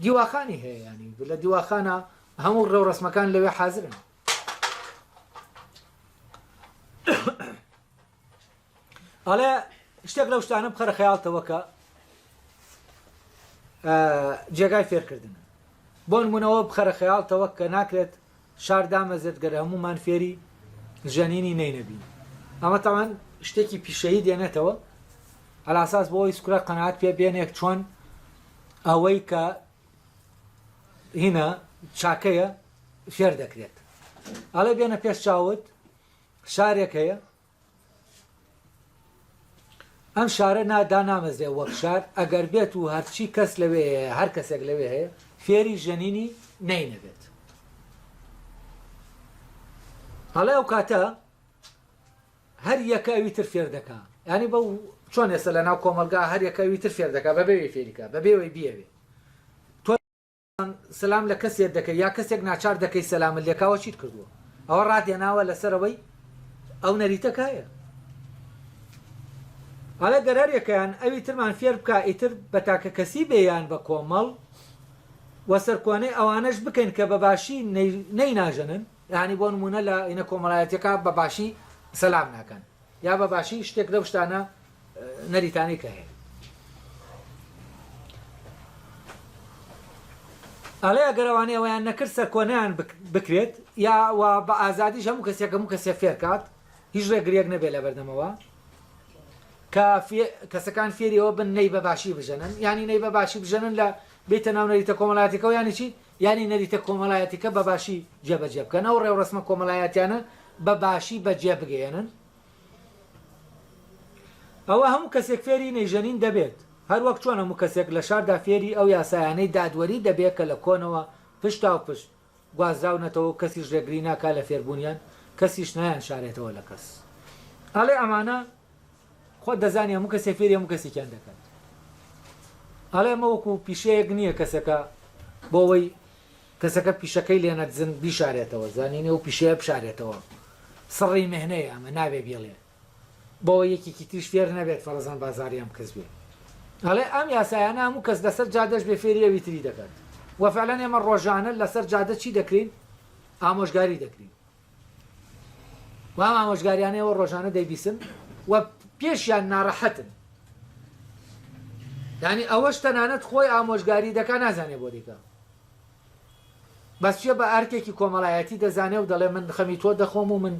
دیواخانی هەیە ینی لە دیواخانە هەموو ڕێو ڕسمەکان لەوێ حازرن ئەڵێ شتێک لەو شتانە بخەرە خەیاڵتەوە کە جێگای فێرکردنە بۆ نمونەوە بخەرە خەیاڵتەوە کە ناکرێت شار دامەزێت گەر هەمومان فێری ژەنینی نەینەبین ئەمە تاوان شتێکی پیشەیی دێنێتەوە ئەلاساس بۆەوەی سکورە قەناعات پێ بێنێک چۆن ئەوەی کە هینە چاکەیە فێر دەکرێت ئەڵێ بێنە پێش چاوت شارێک هەیە ئەم شارە نامەزێ وەک شار ئەگەر بێت و هەرچی کەس لەوێ هەر کەسێک لەوێ هەیە فێری ژەنینی نەینەبێت هەڵێ ئەو کاتە هەر یەکە ئەوی تر فێر دەکا ینی بەو چۆن ئێستا لە ناو کۆمەلگا هەر یەکەوی تر فێر دەکا بەبێوی فێریکە بەبێوەی بیەوێ تۆ سەلام لە کەسێک دەکەی یا کەسێک ناچار دەکەی سەلامت لێکاوە چیت کردووە ئەوە ڕادێناوە لەسەرەوەی ئەو نەریتەکایە هەڵە گەرارێکیان ئەوی ترمان فێر بکە ئیتر بە تاکە کەسی بێیان بە کۆمەڵ وە سەرکۆنەی ئەوانەش بکەین کە بەباشی نەیناژەنن یعنی بۆ نمونە لە ئینە کۆمەڵایەتەکە بەباشی سەلام ناکەن یا بەباشی شتێک لەو شتانە نەریتانی کە هەیە ئەڵێ ئەگەرەوانەی ئەویان نەکرد سەرکۆنەیان بکرێت یا بە ئازادیش هەموو کەسێک فێر کات هیچ ڕێگرێک نەبێت لە بەردەمەوە کەسەکان فێریەوە بن نەی بەباشی بژەنن ینی نەی بەباشی بژەنن لە بێتە ناو نەریتە کۆمەڵایەتەکەەوە یانی چی ینی نەریتە کۆمەڵایەتەکە بەباشی جێبەجێ بکەن ئەو ڕێوڕسمە کۆمەڵایەتیانە بەباشی بەجێ بگەێنن ئەوە هەموو کەسێک فێری نەیژەنین دەبێت هەر وەک چۆن هەموو کەسێک لە شاردا فێری ئەو یاسایانەی دادوەری دەبێت کە لە کۆنەوە پشتا و پشت گوازراونەتەوە کەسیش ڕێگری ناکا لە فێربوونیان کەسیش نایان شارێتەوە لە کەس ئەڵێ ئەمانە خۆ دەزانانی هەموو کەسێ فێری هەموو کەسێکیان دەکات ئەڵێ ئەمە وەکو پیشەیەک نییە کەسەکە بۆەوەی کەسەکە پیشەکەی لێنە دزن بیشارێتەوە زانینێ و پیشەیە بشارێتەوە سڕی مهنەیە ئەمە نابێ بێڵێ بۆەوە یەکێکی تریش فێر نەبێت فەرزان بازاریان کەس بێ ئەڵێ ئەم یاسایانە هەموو کەس لەسەر جادەش بێ فێریەوی تری دەکات وەفعلەن ئێمە ڕۆژانە لەسەر جادە چی دەکرین ئامۆژگاری دەکرین وام ئامۆژگاریانەوە ڕۆژانە دەیبیسن و پێشیان ناڕەحەتن یعنی ئەوەش تەنانەت خۆی ئامۆژگاری دەکا نازانێ بۆ دیکە بەس چێ بە ئارکێکی کۆمەڵایەتی دەزانێ و دەڵێ من خەمی تۆ دەخۆم و من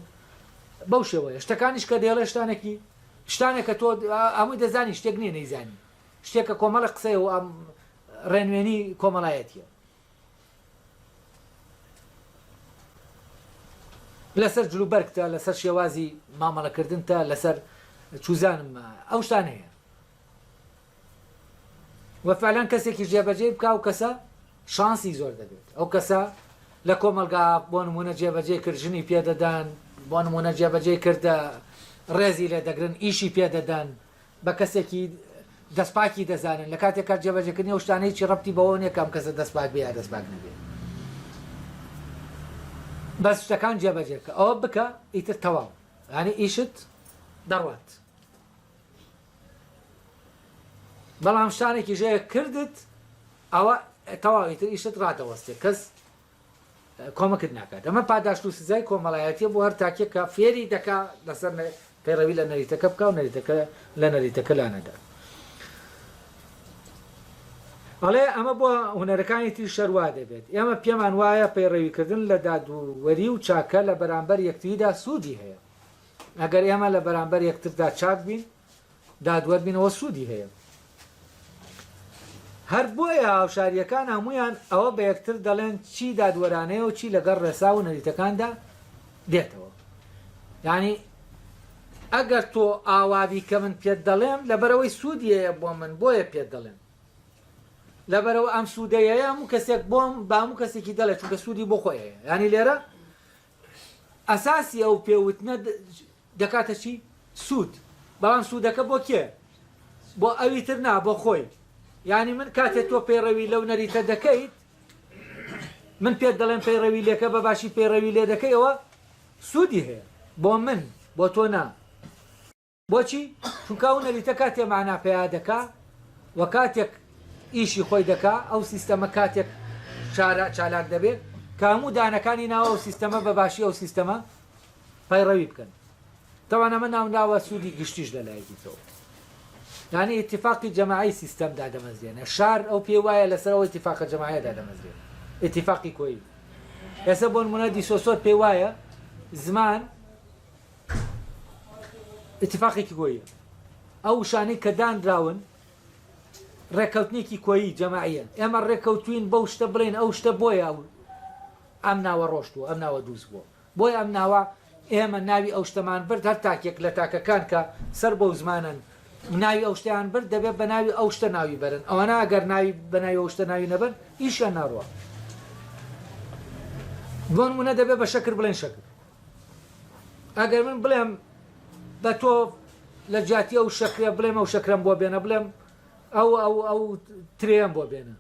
بەو شێوەیە شتەکانیش کە دێڵێ شتانێکی شتانێکە تۆ ئەمووی دەزانی شتێک نییە نەیزانی شتێکە کۆمەڵە قسەی و ئەم ڕێنوێنی کۆمەڵایەتیە لەسەر جلوبەرگتە لەسەر شێوازی مامەڵەکردنتە لەسەر چوزانم ئەو شتان هەیە وەفعلەن کەسێکی جێبەجێ بکە و کەسە شانسی زۆر دەبێت ئەو کەسە لە کۆمەلگا بۆ نمونە جێبەجێ کرد ژنی پێدەدان بۆ نمونە جێبەجێ کردە ڕێزی لێ دەگرن ئیشی پێدەدان بە کەسێکی دەستپاکی دەزانن لە کاتێک کات جێبەجێکردنی و شتانەیەکی ڕەبتی بەوە نیە کەم کەسە دەستپاک بێ یا دەستپاک نەبێت بەس شتەکان جێبەجێکە ئەوە بکە ئیتر تەواو یعنی ئیشت دەڕوات بەڵام شتانێکی ژەیە کردت ئەوە تەواو ئیتر ئیشت ڕادەوەستێ کەس کۆمەکرد ناکات ئەمە پاداشت و سزای کۆمەڵایەتیە بۆ هەر تاکێک کە فێری دەکا لەسەر پەیڕەوی لە نەریتەکە بکە و نەریتەکە لە نەریتەکە لانەدا ئەڵێ ئەمە بۆ هونەرەکانی تری شەروا دەبێت ئێمە پێمان وایە پەیڕەویکردن لە دادوەری و چاکە لە بەرامبەر یەکتریدا سوودی هەیە ئەگەر ئێمە لە بەرامبەر یەکتردا چاک بین دادوەر بینەوە سوودی هەیە هەر بۆیە هاوشاریەکان هەمویان ئەوە بە یەکتر دەڵێن چی دادوەرانەیە و چی لەگەڵ ڕێسا و نەریتەکاندا دێتەوە یعنی ئەگەر تۆ ئاوابی کە من پێت دەڵێم لەبەرەوەی سوودیەیە بۆ من بۆیە پێت دەڵێم لەبەرەوە ئەم سوودەیە هەموو کەسێک بۆم با هەموو کەسێکی دەڵێت چونکە سوودی بۆ خۆیەیە ینی لێرە ئەساسی ئەو پێوتنە دەکاتە چی سوود بەڵام سوودەکە بۆ کێ بۆ ئەوی تر نا بۆ خۆی یعنی من کاتێک تۆ پەیڕەوی لەو نەریتە دەکەیت من پێت دەڵێن پەیڕەوی لێکە بە باشی پەیڕەوی لێ دەکەیەوە سوودی هەیە بۆ من بۆ تۆ نا بۆچی چونکە ئەو نەریتە کاتێ معنا پێیا دەکا و کاتێک ئیشی خۆی دەکا ئەو سیستەمە کاتێک چالاک دەبێت کە هەموو دانەکانی ناوە ئەو سیستەمە بە باشی ئەو سیستەمە پەیڕەوی بکەن تەوانە من ناوناوە سوودی گشتیش لەلایەکی تۆ یعنی اتفاقی جەماعی سیستەمدا دەمەزرێنە شار ئەو پێ وایە لەسەرەوە اتفاقە جەماعیەدا دەمەزرێن اتفاقی کۆی ئێستا بۆ نمونە دیسۆسۆر پێ وایە زمان اتفاقێکی کۆیە ئەو شانەی کە دانراون ڕێکەوتنێکی کۆیی جەماعیە ئێمە ڕێکەوتوین بەو شتە بڵێن ئەو شتە بۆیە ئەم ناوە ڕۆشتووە ئەم ناوە دووس بووە بۆی ئەم ناوە ئێمە ناوی ئەو شتەمان برد هەر تاکێک لە تاکەکان کە سەر بەو زمانن ناوی ئەو شتیان برد دەبێت بە ناوی ئەو شتە ناوی بەرن ئەوەنە ئەگەر ناوی بە ناوی ئەو شتە ناوی نەبن ئیشیان ناڕوە بۆ نمونە دەبێت بە شەکر بڵێن شەکر ئەگەر من بڵێم بە تۆ لە جاتی ئەو شەکرە بڵێم ئەو شەکرم بۆ بێنە بڵێم ئەو ترێم بۆ بێنە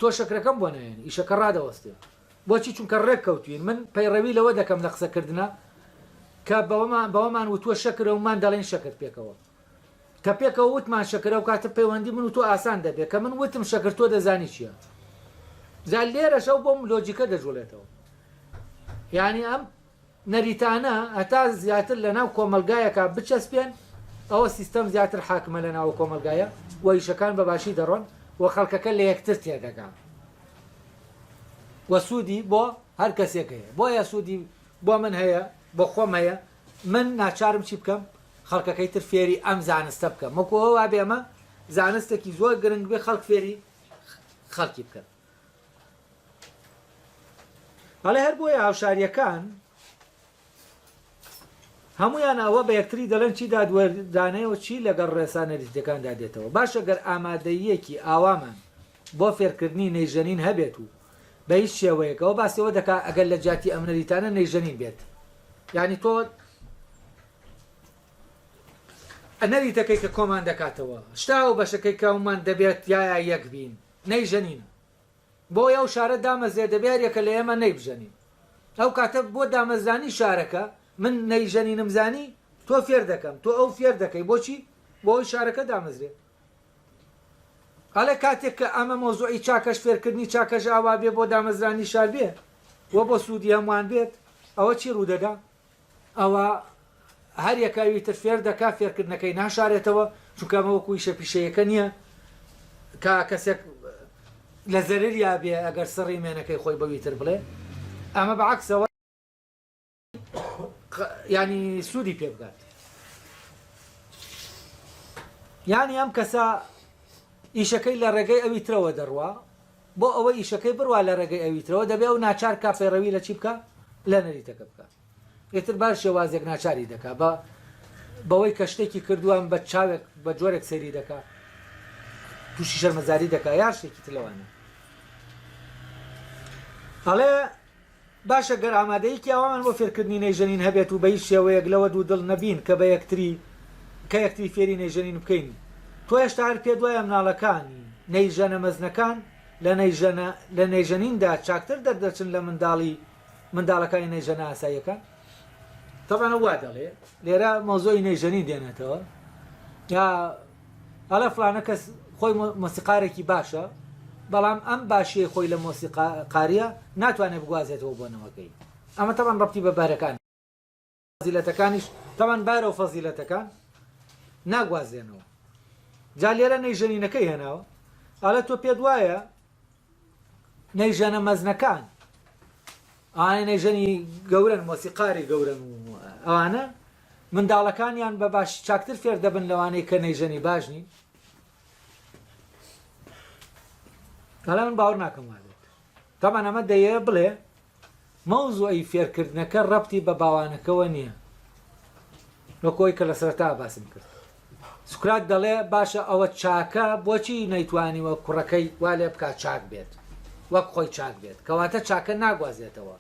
تۆ شەکرەکەم بۆ نایێن ئیشەکە ڕادەوەستێ بۆچی چونکە ڕێک کەوتوین من پەیڕەوی لەوە دەکەم لە قسەکردنە کە بەوەمان وتووە شەکرە ومان دەڵێن شەکر پێکەوە کە پێکەوە وتمان شەکرە و کاتە پەیوەندی من و تۆ ئاسان دەبێت کە من وتم شەکر تۆ دەزانی چییە زال لێرەش ئەو بۆم لۆجیکە دەژۆڵێتەوە یعنی ئەم نەریتانە هەتا زیاتر لە ناو کۆمەلگایەکە بچەسپێن ئەوە سیستەم زیاتر حاکمە لە ناو کۆمەلگایە و ئیشەکان بەباشی دەڕۆن و خەڵکەکە لە یەکتر تێدەگان و سوودی بۆ هەر کەسێک هەیە بۆیە سوودی بۆ من هەیە بۆ خۆم هەیە من ناچارم چی بکەم خەڵکەکەی تر فێری ئەم زانستە بکەم وەکو ئەوە بێمە زانستێکی زۆر گرنگ بێ خەڵک فێری خەڵکی بکەن هەڵێ هەر بۆیە هاوشاریەکان هەمویان ئەوە بە یەکتری دەڵێن چی دادوەردانەوە چی لەگەڵ ڕێسانەریتەکاندا دێتەوە باشە گەر ئامادەیەکی ئاوامان بۆ فێرکردنی نەیژەنین هەبێت و بە هیچ شێوەیەکەوە باسیەوە دەکات ئەگەر لە جاتی ئەم نەریتانە نەیژەنین بێت یعنی تۆ نەریتەکەی کە کۆمان دەکاتەوە شتا و بەشەکەی کەومان دەبێت یایە یەک بین نەیژەنینە بۆ ئەو شارە دامەزێ دەبێت یەکە لە ئێمە نەیبژەنین ئەو کاتە بۆ دامەزانی شارەکە من نەیژەنینم زانی تۆ فێر دەکەم تۆ ئەو فێر دەکەی بۆچی بۆ ئەوی شارەکە دامەزرێت هەڵێ کاتێک کە ئەمە مۆزوعی چاکەش فێرکردنی چاکەش ئاوا بێ بۆ دامەزرانی شار بێ وە بۆ سوودی هەمووان بێت ئەوە چی ڕوودەدا ئەوە هەر یەکاوی تر فێر دەکا فێرکردنەکەی ناشارێتەوە چونکە ئەمە وەکو ئیشە پیشەیەکە نییە کا کەسێک لە زەریا بێ ئەگەر سڕی مێنەکەی خۆی بەوی تر بڵێ ئەمە بەعکسەوە ینی سوودی پێ بگات یعنی ئەم کەسە ئیشەکەی لە ڕێگەی ئەوی ترەوە دەڕوا بۆ ئەوە ئیشەکەی بڕوا لە ڕێگەی ئەوی ترەوە دەبێ ئەو ناچار کافێڕەوی لە چی بکە لە نەریتەکە بکە ئێتر باش شێوازێک ناچاری دەکا بەوەی کە شتێکی کردووان بە چاوێک بە جۆرێک سەیری دەکا تووشی شەرمەزاری دەکا یا شتێکی تلەوانە ئەڵێ باشە گەر ئامادەیەکی ئەومان بۆ فێرکردنی نەیژەنین هەبێت و بە هیچ شێوەیەک لەوە دوو دڵ نەبین کە بە یەکتری فێری نەیژەنین بکەین تۆ هێشتا هەر پێ دوایە مناڵەکانی نەیژەنە مەزنەکان لە نەیژەنیندا چاکتر دەردەچن لە منداڵەکانی نەیژەنە ئاساییەکان تەبانە وا دەڵێ لێرە مۆزۆی نەیژەنین دێنێتەوە یا ئەڵە فلانە کەس خۆی مۆسیقارێکی باشە بەڵام ئەم باشیە خۆی لە مۆسیقاریە ناتوانێت بگوازێتەوە بۆ نەوەکەی ئەمە تەبان ڕەبتی بە بارەکان فەزیلەتەکانیش تەبان بارە و فەزیلەتەکان ناگوازێنەوە جا لێرە نەیژەنینەکەی هێناوە ئەڵە تۆ پێت وایە نەیژەنە مەزنەکان ئەوانە نەیژەنی گەورن مۆسیقاری گەورن و ئەوانە منداڵەکانیان بە باش چاکتر فێر دەبن لەوانەی کە نەیژەنی باشنی هەڵە من باوەڕ ناکەم وابێت تەمان ئەمە دەیە بڵێ مەوزوعی فێرکردنەکە ڕەبتی بە باوانەکەوە نییە وەکۆی کە لە سەرەتا باسم کرد سوکرات دەڵێ باشە ئەوە چاکە بۆچی نەیتوانیوە کوڕەکەی وا لێ بکات چاک بێت وەک خۆی چاک بێت کەواتە چاکە ناگوازێتەوە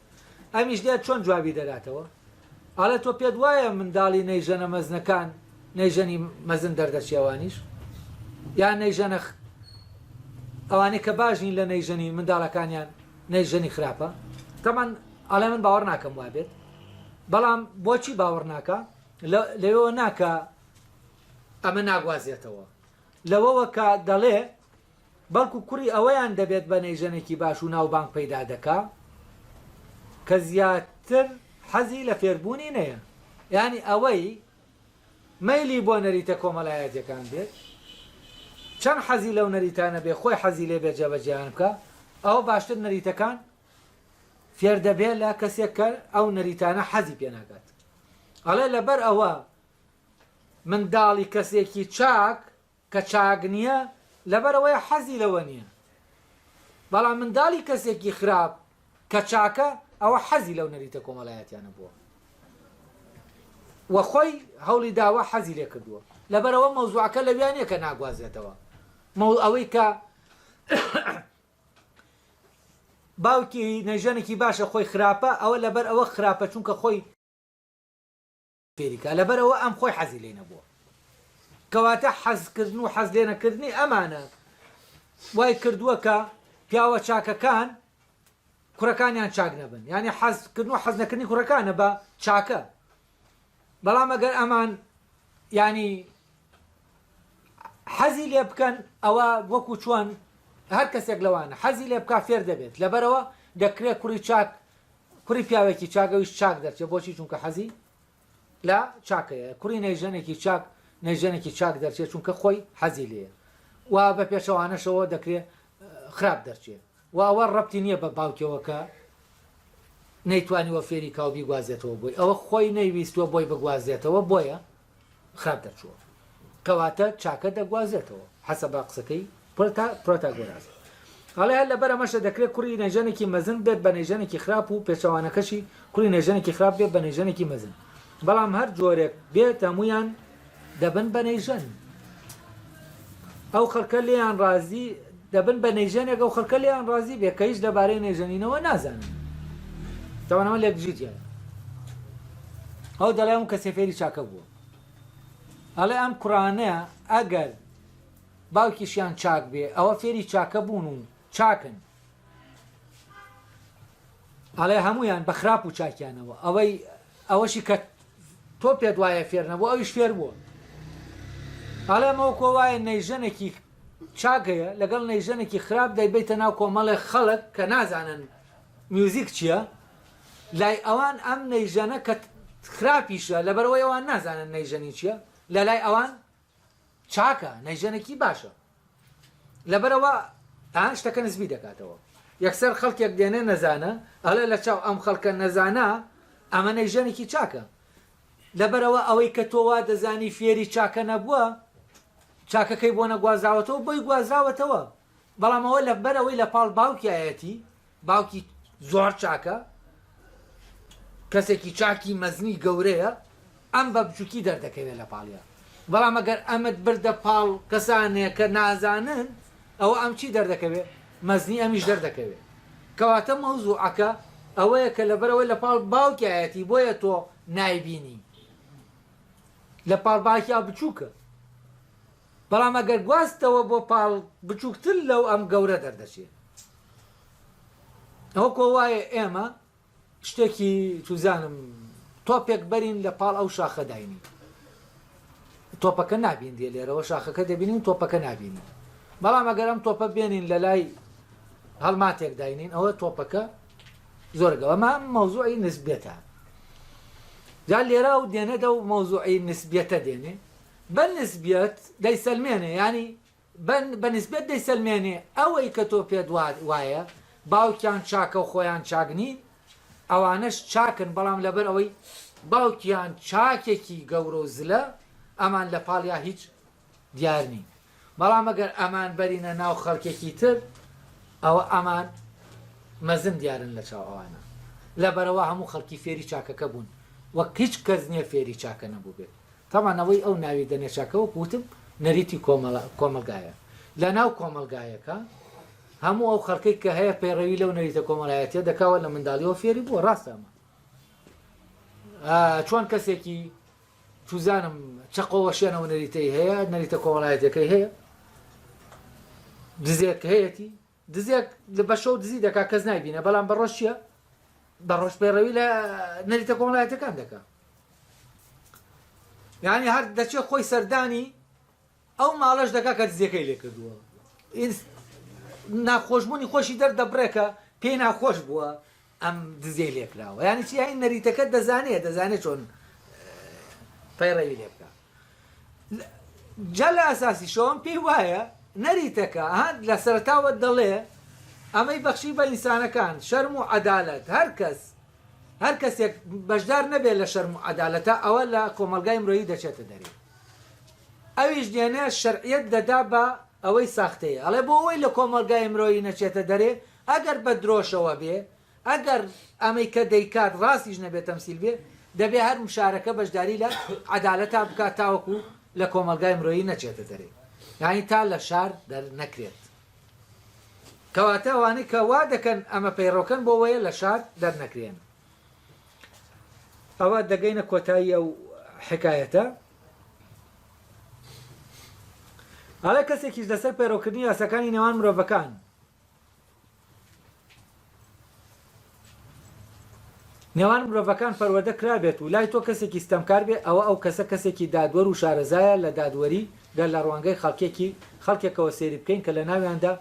ئەمیش دێت چۆن جوابی دەداتەوە ئاڵە تۆ پێت وایە منداڵی نەیژەنە مەزنەکان نەیژەنی مەزن دەردەچیاوانیش یان نەیژەنە ئەوانەی کە باشین لە نەیژەنی منداڵەکانیان نەیژەنی خراپە تەمان ئەڵێ من باوەڕ ناکەم وابێت بەڵام بۆچی باوەڕ ناکە لەوێەوە ناکە ئەمە ناگوازێتەوە لەوەوە کە دەڵێ بەڵکو کوڕی ئەوەیان دەبێت بە نەیژەنێکی باش و ناوبانگ پەیدا دەکا کە زیاتر حەزی لە فێربوونی نەیە یعنی ئەوەی مەیلی بۆ نەریتە کۆمەلایەتەکان بێت چەند حەزی لەو نەریتانە بێ خۆی حەزی لێ بێت جێبەجێیان بکە ئەوە باشتر نەریتەکان فێر دەبێت لە کەسێک کە ئەو نەریتانە حەزی پێ ناکات ئەڵێ لەبەر ئەوە منداڵی کەسێکی چاک کە چاک نییە لەبەرەوەی حەزی لەوە نییە بەڵام منداڵی کەسێکی خراپ کە چاکە ئەوە حەزی لەو نەریتە کۆمەلایەتیانە بووە وە خۆی هەوڵی داوە حەزی لێ کردووە لەبەرەوە مەوزوعەکە لەویانەیە کە ناگوازێتەوە ئەوەی کە باوکی نەیژەنێکی باشە خۆی خراپە ئەوە لەبەر ئەوە خراپە چونکە خۆی فێریکە لەبەرەوە ئەم خۆی حەزی لێ نەبووە کەواتە حەزکردن و حەز لێ نەکردنی ئەمانە وای کردووە کە پیاوە چاکەکان کوڕەکانیان چاک نەبن یعنی حەزکردن و حەز نەکردنی کوڕەکانە بە چاکە بەڵام ئەگەر ئەمان ینی حەزی لێ بکەن ئەوە وەکو چۆن هەر کەسێک لەوانە حەزی لێ بکە فێر دەبێت لەبەرەوە دەکرێت کوڕی چاک کوڕی پیاوێکی چاکەویش چاک دەرچێت بۆچی چونکە حەزی لا چاکەیە کوڕی نەیژەنێکی چاک نەیژەنێکی چاک دەرچێت چونکە خۆی حەزی لێە و بە پێشەوانەشەوە دەکرێت خراپ دەرچێت و ئەوە ڕەبتی نییە بە باوکەوە کە نەیتوانیوە فێری کاوبی گوازێتەوە بۆی ئەوە خۆی نەیویستوە بۆی بگوازێتەوە بۆیە خراپ دەرچووە کەواتە چاکە دەگوازێتەوە حەسە بە قسەکەی پرۆتاگۆراس هەڵێ هەر لەبەر ئەمەشە دەکرێت کوڕی نەیژەنێکی مەزن بێت بە نەیژەنێکی خراپ و پێچەوانەکەشی کوڕی نەیژەنێکی خراپ بێت بە نەیژەنێکی مەزن بەڵام هەر جۆرێک بێت هەمویان دەبن بە نەیژەن ئەو خەڵکە لێیان ڕازی دەبن بە نەیژەنێک ئەو خەڵکە لێیان ڕازی بێ کە هیچ لەبارەی نێژەنینەوە نازانن تەوانەوە لێک بژیتیان ئەو دەڵێم کەسێ فێری چاکە بووە ئەڵێ ئەم کوڕانەیە ئەگەر باوکیشیان چاک بێ ئەوە فێری چاکە بوون و چاکن ئەڵێ هەمویان بە خراپ و چاکیانەوە ئەوەشی کە تۆ پێت وایە فێر نەبوو ئەویش فێر بووە ئەڵێمەوە کۆ وایە نەیژەنێکی چاکەیە لەگەڵ نەیژەنێکی خراپ دەیبێتە ناو کۆمەڵێ خەڵک کە نازانن میوزیک چییە لای ئەوان ئەم نەیژەنە کە خراپیشە لەبەرەوەی ئەوان نازانن نەیژەنی چییە لە لای ئەوان چاکە نەیژەنێکی باشە لەبەرەوە شتەکە نسبی دەکاتەوە یەکسەر خەڵکێک دێنێ نەزانە ئەڵێ لە چاو ئەم خەڵکە نەزانە ئەمە نەیژەنێکی چاکە لەبەرەوە ئەوەی کە تۆ وا دەزانی فێری چاکە نەبووە چاکەکەی بۆ نەگوازراوەتەوە بۆی گوازراوەتەوە بەڵام ئەوە لەبەرەوەی لە پاڵ باوکیایەتی باوکی زۆر چاکە کەسێکی چاکی مەزنی گەورەیە ئەم بە بچووکی دەردەکەوێت لە پاڵیا بەڵام ئەگەر ئەمت بردە پاڵ کەسانێک کە نازانن ئەوە ئەم چی دەردەکەوێت مەزنی ئەمیش دەردەکەوێت کەواتە مەوزوعەکە ئەوەیە کە لەبەرەوەی لە پاڵ باوکیایەتی بۆیە تۆ نایبینی لە پاڵ باوکیا بچووکە بەڵام ئەگەر گواستەوە بۆ پاڵ بچووکتر لەو ئەم گەورە دەردەچێت ئەوە کۆ وایە ئێمە شتێکی توزانم تۆپێک بەرین لە پاڵ ئەو شاخە داینی تۆپەکە نابین دێ لێرەوە شاخەکە دەبینین تۆپەکە نابینی بەڵام ئەگەر ئەم تۆپە بێنین لە لای هەڵماتێک داینین ئەوە تۆپەکە زۆرگەوە ئەمە مەوزوعی نسبێتە جا لێرە و دێنێتە و مەوزوعی نسبێتە دێنێ بە نسبێت دەیسەلمێنێ ینی بە نسبێت دەیسەلمێنێ ئەوەی کە تۆ پێت وایە باوکیان چاکە و خۆیان چاکنین ئەوانەش چاکن بەڵام لەبەر ئەوەی باوکیان چاکێکی گەورە و زلە ئەمان لە پاڵیا هیچ دیار نین بەڵام ئەگەر ئەمان بەرینە ناو خەڵکێکی تر ئەوە ئەمان مەزن دیارن لە چاو ئەوانە لەبەرەوە هەموو خەڵکی فێری چاکەکە بوون وەک هیچ کەس نییە فێری چاکە نەبوو بێت تەمانەوەی ئەو ناوی دەنێ چاکەوە وتم نەریتی کۆمەلگایە لە ناو کۆمەلگایەکە هەموو ئەو خەڵکەی کە هەیە پەیڕەوی لەو نەریتە کۆمەلایەتیە دەکاوە لە منداڵیەوە فێری بووە ڕاستەمە چۆن کەسێکی توزانم چەقۆوە شوێنەوە نەریتەی هەیە نەریتە کۆمەلایەتەکەی هەیە دزێک هەیەی دزێک بە شەو دزی دەکا کەس نایبینە بەڵام بەڕۆژ چییە بەڕۆژ پەیڕەوی لە نەریتە کۆمەلایەتەکان دەکا یعنی هەر دەچێت خۆی سەردانی ئەو ماڵەش دەکا کە دزیەکەی لێ کردووە ناخۆشبوونی خۆشی دەردەبڕێکە پێی ناخۆش بووە ئەم دزێ لێکراوە یعنی چی این نەریتەکە دەزانێت چۆن پەیڕەوی لێ بکە جا لە ئەساسی شەوەم پێی وایە نەریتەکە لە سەرتاوە دەڵێ ئەمەی بەخشی بە ئینسانەکان شەرم و عەدالەت هەر کەسێک بەشدار نەبێت لە شەرم و عەدالەتە ئەوە لە کۆمەلگای مرۆیی دەچێتە دەرێ ئەویش دێنێ شەرعیەت دەدا بە ئەوەی ساختەیە ئەڵێ بۆ ئەوەی لە کۆمەلگای مرۆیی نەچێتە دەرێ ئەگەر بە درۆشەوە بێ ئەگەر ئەمەی کە دەیکات ڕاستیش نەبێت تەمسیل بێ دەبێ هەر مشارەکە بەشداری لە عەدالەتا بکات تاوەکو لە کۆمەلگای مرۆیی نەچێتە دەرێ یعنی تا لە شار دەرنەکرێت کەواتە ئەوانەی کە وا دەکەن ئەمە پەیڕۆکەن بۆ وەیە لە شار دەرنەکرێن ئەوە دەگەینە کۆتایی ئەو حکایەتە ئەڵێ کەسێکیش لەسەر پەیڕۆکردنی یاساکانی نێوان مرۆڤەکان نێوان مرۆڤەکان پەروەردە کرابێت و لای تۆ کەسێکی ستەمکار بێ ئەوە ئەو کەسە کەسێکی دادوەر و شارەزایە لە دادوەری دەر لە ڕوانگەی خەڵکێکەوە سێری بکەین کە لە ناویاندا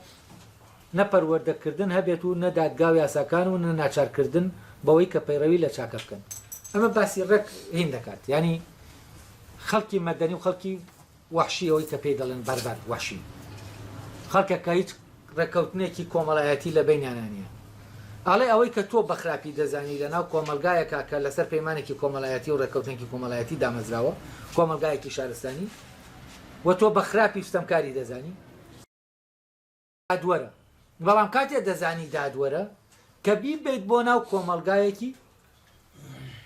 نەپەروەردەکردن هەبێت و نەدادگاو یاساکان و نەناچارکردن بەوەی کە پەیڕەوی لە چاکە بکەن ئەمە باسی ڕێک هین دەکات ینی خەڵکی مەدەنی و خەڵکی وحشی ئەوەی کە پێی دەڵێن بەربەر وحشی خەڵکێک کە هیچ ڕێکەوتنێکی کۆمەڵایەتی لە بینیانە نییە ئاڵێ ئەوەی کە تۆ بەخراپی دەزانی لەناو کۆمەلگایەکە کە لەسەر پەیمانێکی کۆمەڵایەتی و ڕێکەوتنێکی کۆمەڵایەتی دامەزراوە کۆمەلگایەکی شارستانی و تۆ بەخراپی ستەمکاری دەزانی دادوەرە بەڵام کاتێ دەزانی دادوەرە کە بیبیت بۆ ناو کۆمەلگایەکی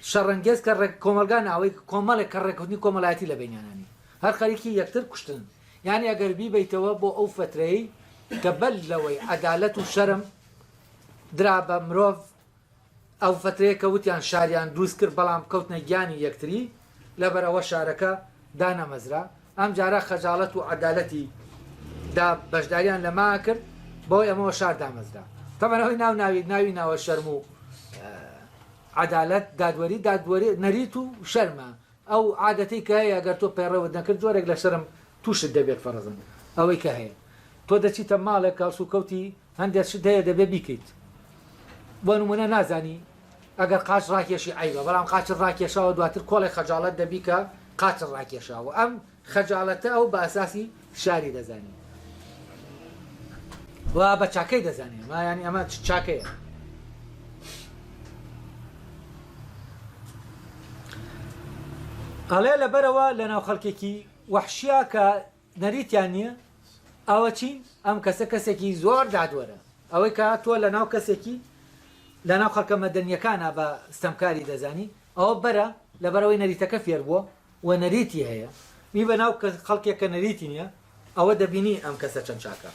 شەڕەنگێز کە کۆمەلگا ناوەی کۆمەڵێک کە ڕێکەوتنی کۆمەڵایەتی لە بینیانانی هەر خەریکی یەکتر کوشتن یعنی ئەگەر بیبیتەوە بۆ ئەو فترەی کە بەل لەوەی عەدالەت و شەرم درا بە مرۆڤ ئەو فترەیە کە وتیان شاریان دروست کرد بەڵام کەوتنە گیانی یەکتری لەبەرەوە شارەکە دانەمەزرا ئەم جارە خەجاڵەت و عەدالەتی دا بەشداریان لەما کرد بۆی ئەمەوە شار دامەزرا تەمەنەوەی ناوی ناوە شەرم و عەدالەت دادوەری نەریت و شەرمە ئەو عادەتەی کە هەیە ئەگەر تۆ پەیڕەوت نەکرد جۆرێک لە شەرم تووشت دەبێت فەرەزم ئەوەی کە هەیە تۆ دەچیتە ماڵێک کاڵس و کەوتی هەندێک شت هەیە دەبێ بیکەیت بۆ نمونە نازانی ئەگەر قاچ ڕاکێشی عیبە بەڵام قاچ ڕاکێشاوە دواتر کۆڵی خەجاڵەت دەبی کە قاچ ڕاکێشاوە ئەم خەجاڵەتە ئەو بە ئەساسی شاری دەزانی و بە چاکەی دەزانێت ینی ئەمە چاکەیە ئەڵێ لەبەرەوە لە ناو خەڵکێکی وەحشیا کە نەریتیان نییە ئەوە چین ئەم کەسێکی زۆر دادوەرە ئەوەی کە تۆ لە ناو کەسێکی لە ناو خەڵکە مەدەنیەکانە بە ستەمکاری دەزانی ئەوە بەرە لەبەرەوەی نەریتەکە فێر بووە و نەریتی هەیە می بە ناو خەڵکێک کە نەریتی نییە ئەوە دەبینی ئەم کەسە چەند چاکە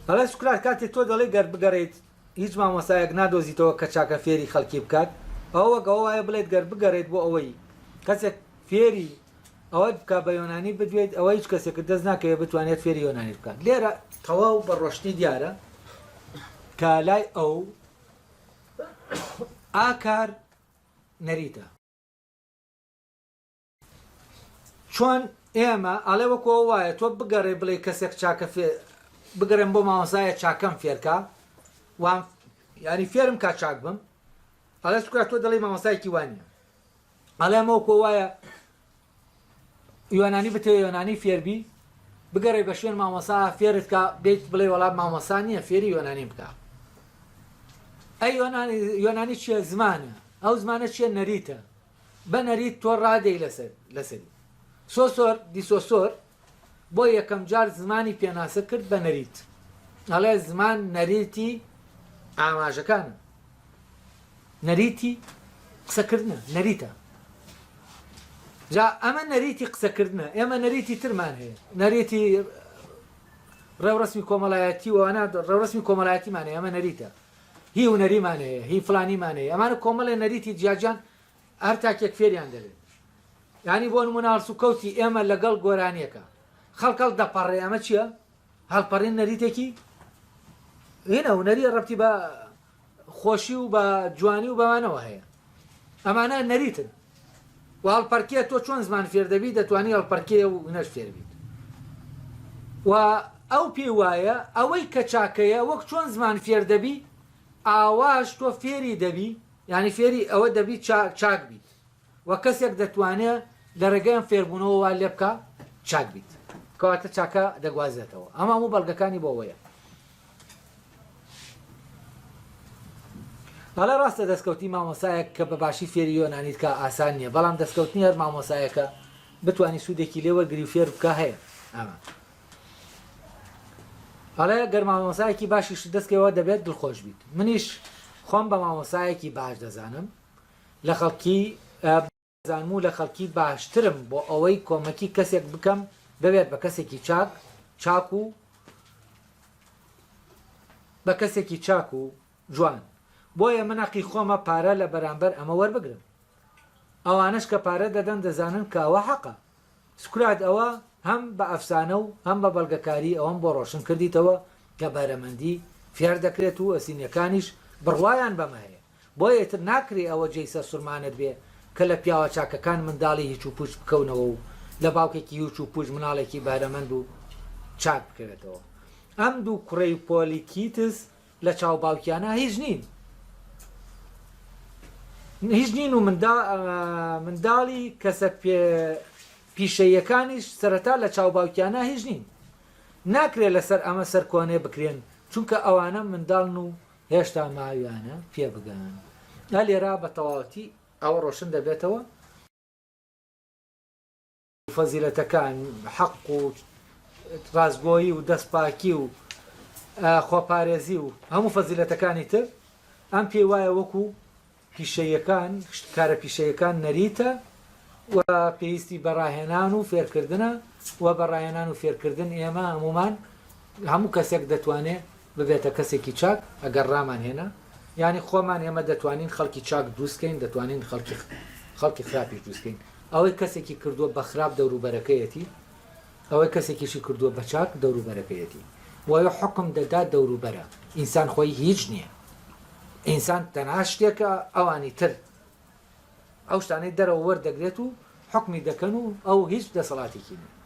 هەڵە سوکرات کاتێک تۆ دەڵێ گەر بگەڕێیت هیچ مامۆسایەک نادۆزیتەوە کە چاکە فێری خەڵکی بکات ئەوە گەوە وایە بڵێت گەر بگەڕێت بۆ ئەوەی کەسێک فێری ئەوە بکە بە یۆنانی بدوێت ئەوە هیچ کەسێک دەست ناکەوێت بتوانێت فێری یۆنانی بکات لێرە تەواو بە ڕۆشتی دیارە کە لای ئەو ئاکار نەریتە چۆن ئێمە ئەڵێ وەکەوە وایە تۆ بگەڕێ بڵێ کەسێک چاکە بگەڕێم بۆ مامۆسایە چاکەم فێرکە وام ینی فێرم کا چاک بم ئەڵێ سوکات تۆ دەڵێ مامۆسایەکی وانە ئەڵێ ئەمەوەکۆ وایە یۆنانی بتەوێ یۆنانی فێربی بگەڕێ بە شوێن مامۆسا فێرت کە بێت بڵێ وەڵام مامۆسا نییە فێری یۆنانی بکە ئەی یۆنانی چیە زمانە ئەو زمانە چیە نەریتە بە نەریت تۆ ڕادەی لەسەری سۆسۆر دیسۆسۆر بۆ یەکەم جار زمانی پێناسە کرد بە نەریت ئەڵێ زمان نەریتی ئاماژەکانە نەریتی قسەکردنە نەریتە جا ئەمە نەریتی قسەکردنە ئێمە نەریتی ترمان هەیە نەریتی ڕێوڕسمی کۆمەڵایەتی وانە ڕێوڕسمی کۆمەڵایەتیمانەیە ئەمە نەریتە هی هونەریمان هەیە هی فلانیمان هەیە ئەمانە کۆمەڵێ نەریتی جیاجان هەر تاکێک فێریان دەرێت ینی بۆ نمونە هەڵسو کەوتی ئێمە لەگەڵ گۆرانیەکە خەڵکەڵ دەپەڕێ ئەمە چییە؟ هەڵپەڕین نەریتێکی هێنە هونەری ڕەبتی بە خۆشی و بە جوانی و بەوانەوە هەیە ئەمانە نەریتن و هەڵپەرکێ تۆ چۆن زمان فێر دەبی دەتوانی هەڵپەرکێ و نەش فێر بیت و ئەو پێی وایە ئەوەی کە چاکەیە وەک چۆن زمان فێر دەبی ئاواش تۆ فێری دەبی ینی فێری ئەوە دەبی چاک بیت و کەسێک دەتوانێت لە ڕێگەیان فێربوونەوە وا لێ بکە چاک بیت کەواتە چاکە دەگوازێتەوە ئەمە هەموو بەڵگەکانی بۆ وەیە هەڵە ڕاستە دەستکەوتی مامۆسایەک کە بەباشی فێری یۆنانیت کە ئاسان نییە بەڵام دەستکەوتنی هەر مامۆسایەکە بتوانانی سوودێکی لێوەرگری و فێر بکە هەیە ئەمە هەڵەیە گەر مامۆسایەکی باشیش دەستکەوە دەبێت دڵخۆش بیت منیش خۆم بە مامۆسایەکی باش دەزانم لە خەڵکی زانم و لە خەڵکی باشترم بۆ ئەوەی کۆمەکی کەسێک بکەم ببێت بە کەسێکی چاک و بە کەسێکی چاک و جوان بۆیە مناقی خۆمە پارە لە بەرامبەر ئەمە وەربگرم ئەوانش کە پارە دەدەن دەزانن کاوە حەقە سکرات ئەوە هەم بە ئەفسانە و هەم بە بەڵگەکاری ئەوەم بۆ ڕۆشن کردیتەوە کە بەرەمەندی فێر دەکرێت و ئەسینەکانیش بڕوایان بەمە هەیە بۆیە تر ناکرێ ئەوە جێیسە سوورمانت بێ کە لە پیاوە چاکەکان منداڵی هیچ و پوش بکەونەوە و لە باوکێکی هیچ و پوش مناڵێکی بارەمەند و چاک بکەوێتەوە ئەم دوو کوڕەی پۆلیکیتس لە چاو باوکیانە هیچ نین و منداڵی کەسە پیشەیەکانیش سەرەتا لە چاو باوکیانە هیچ نین ناکرێت لەسەر ئەمە سەر کۆنێ بکرێن چونکە ئەوانە منداڵن و هێشتا ماویانە پێ بگەن یا لێرا بە تەواوەتی ئەوە ڕۆشن دەبێتەوە فەزیلەتەکان حەق و ڕازگۆیی و دەستپاکی و خۆپارێزی و هەموو فەزیلەتەکانی تر ئەم پێی وایە وەکو پیشەیەکان کارە پیشەیەکان نەریتە و پێویستی بەڕاهێنان و فێرکردنە و بەڕاهێنان و فێرکردن ئێمە هەمومان هەموو کەسێک دەتوانێت ببێتە کەسێکی چاک ئەگەر ڕامان هێنا ینی خۆمان ئێمە دەتوانین خەڵکی چاک دروستکەین دەتوانین خەڵکی خراپی دروستکەین ئەوەی کەسێکی کردووە بە خراپ دەوروبەرەکەیەتی ئەوەی کەسێکیشی کردووە بە چاک دەوروبەرەکەیەتی وایە حکم دەدات دەوروبەرە ئینسان خۆی هیچ نییە ئینسان تەنها شتێکە ئەوانی تر ئەو شتانەی دەرەوە وەردەگرێت و حکمی دەکەن و ئەو هیچ دەسەڵاتێکی نیە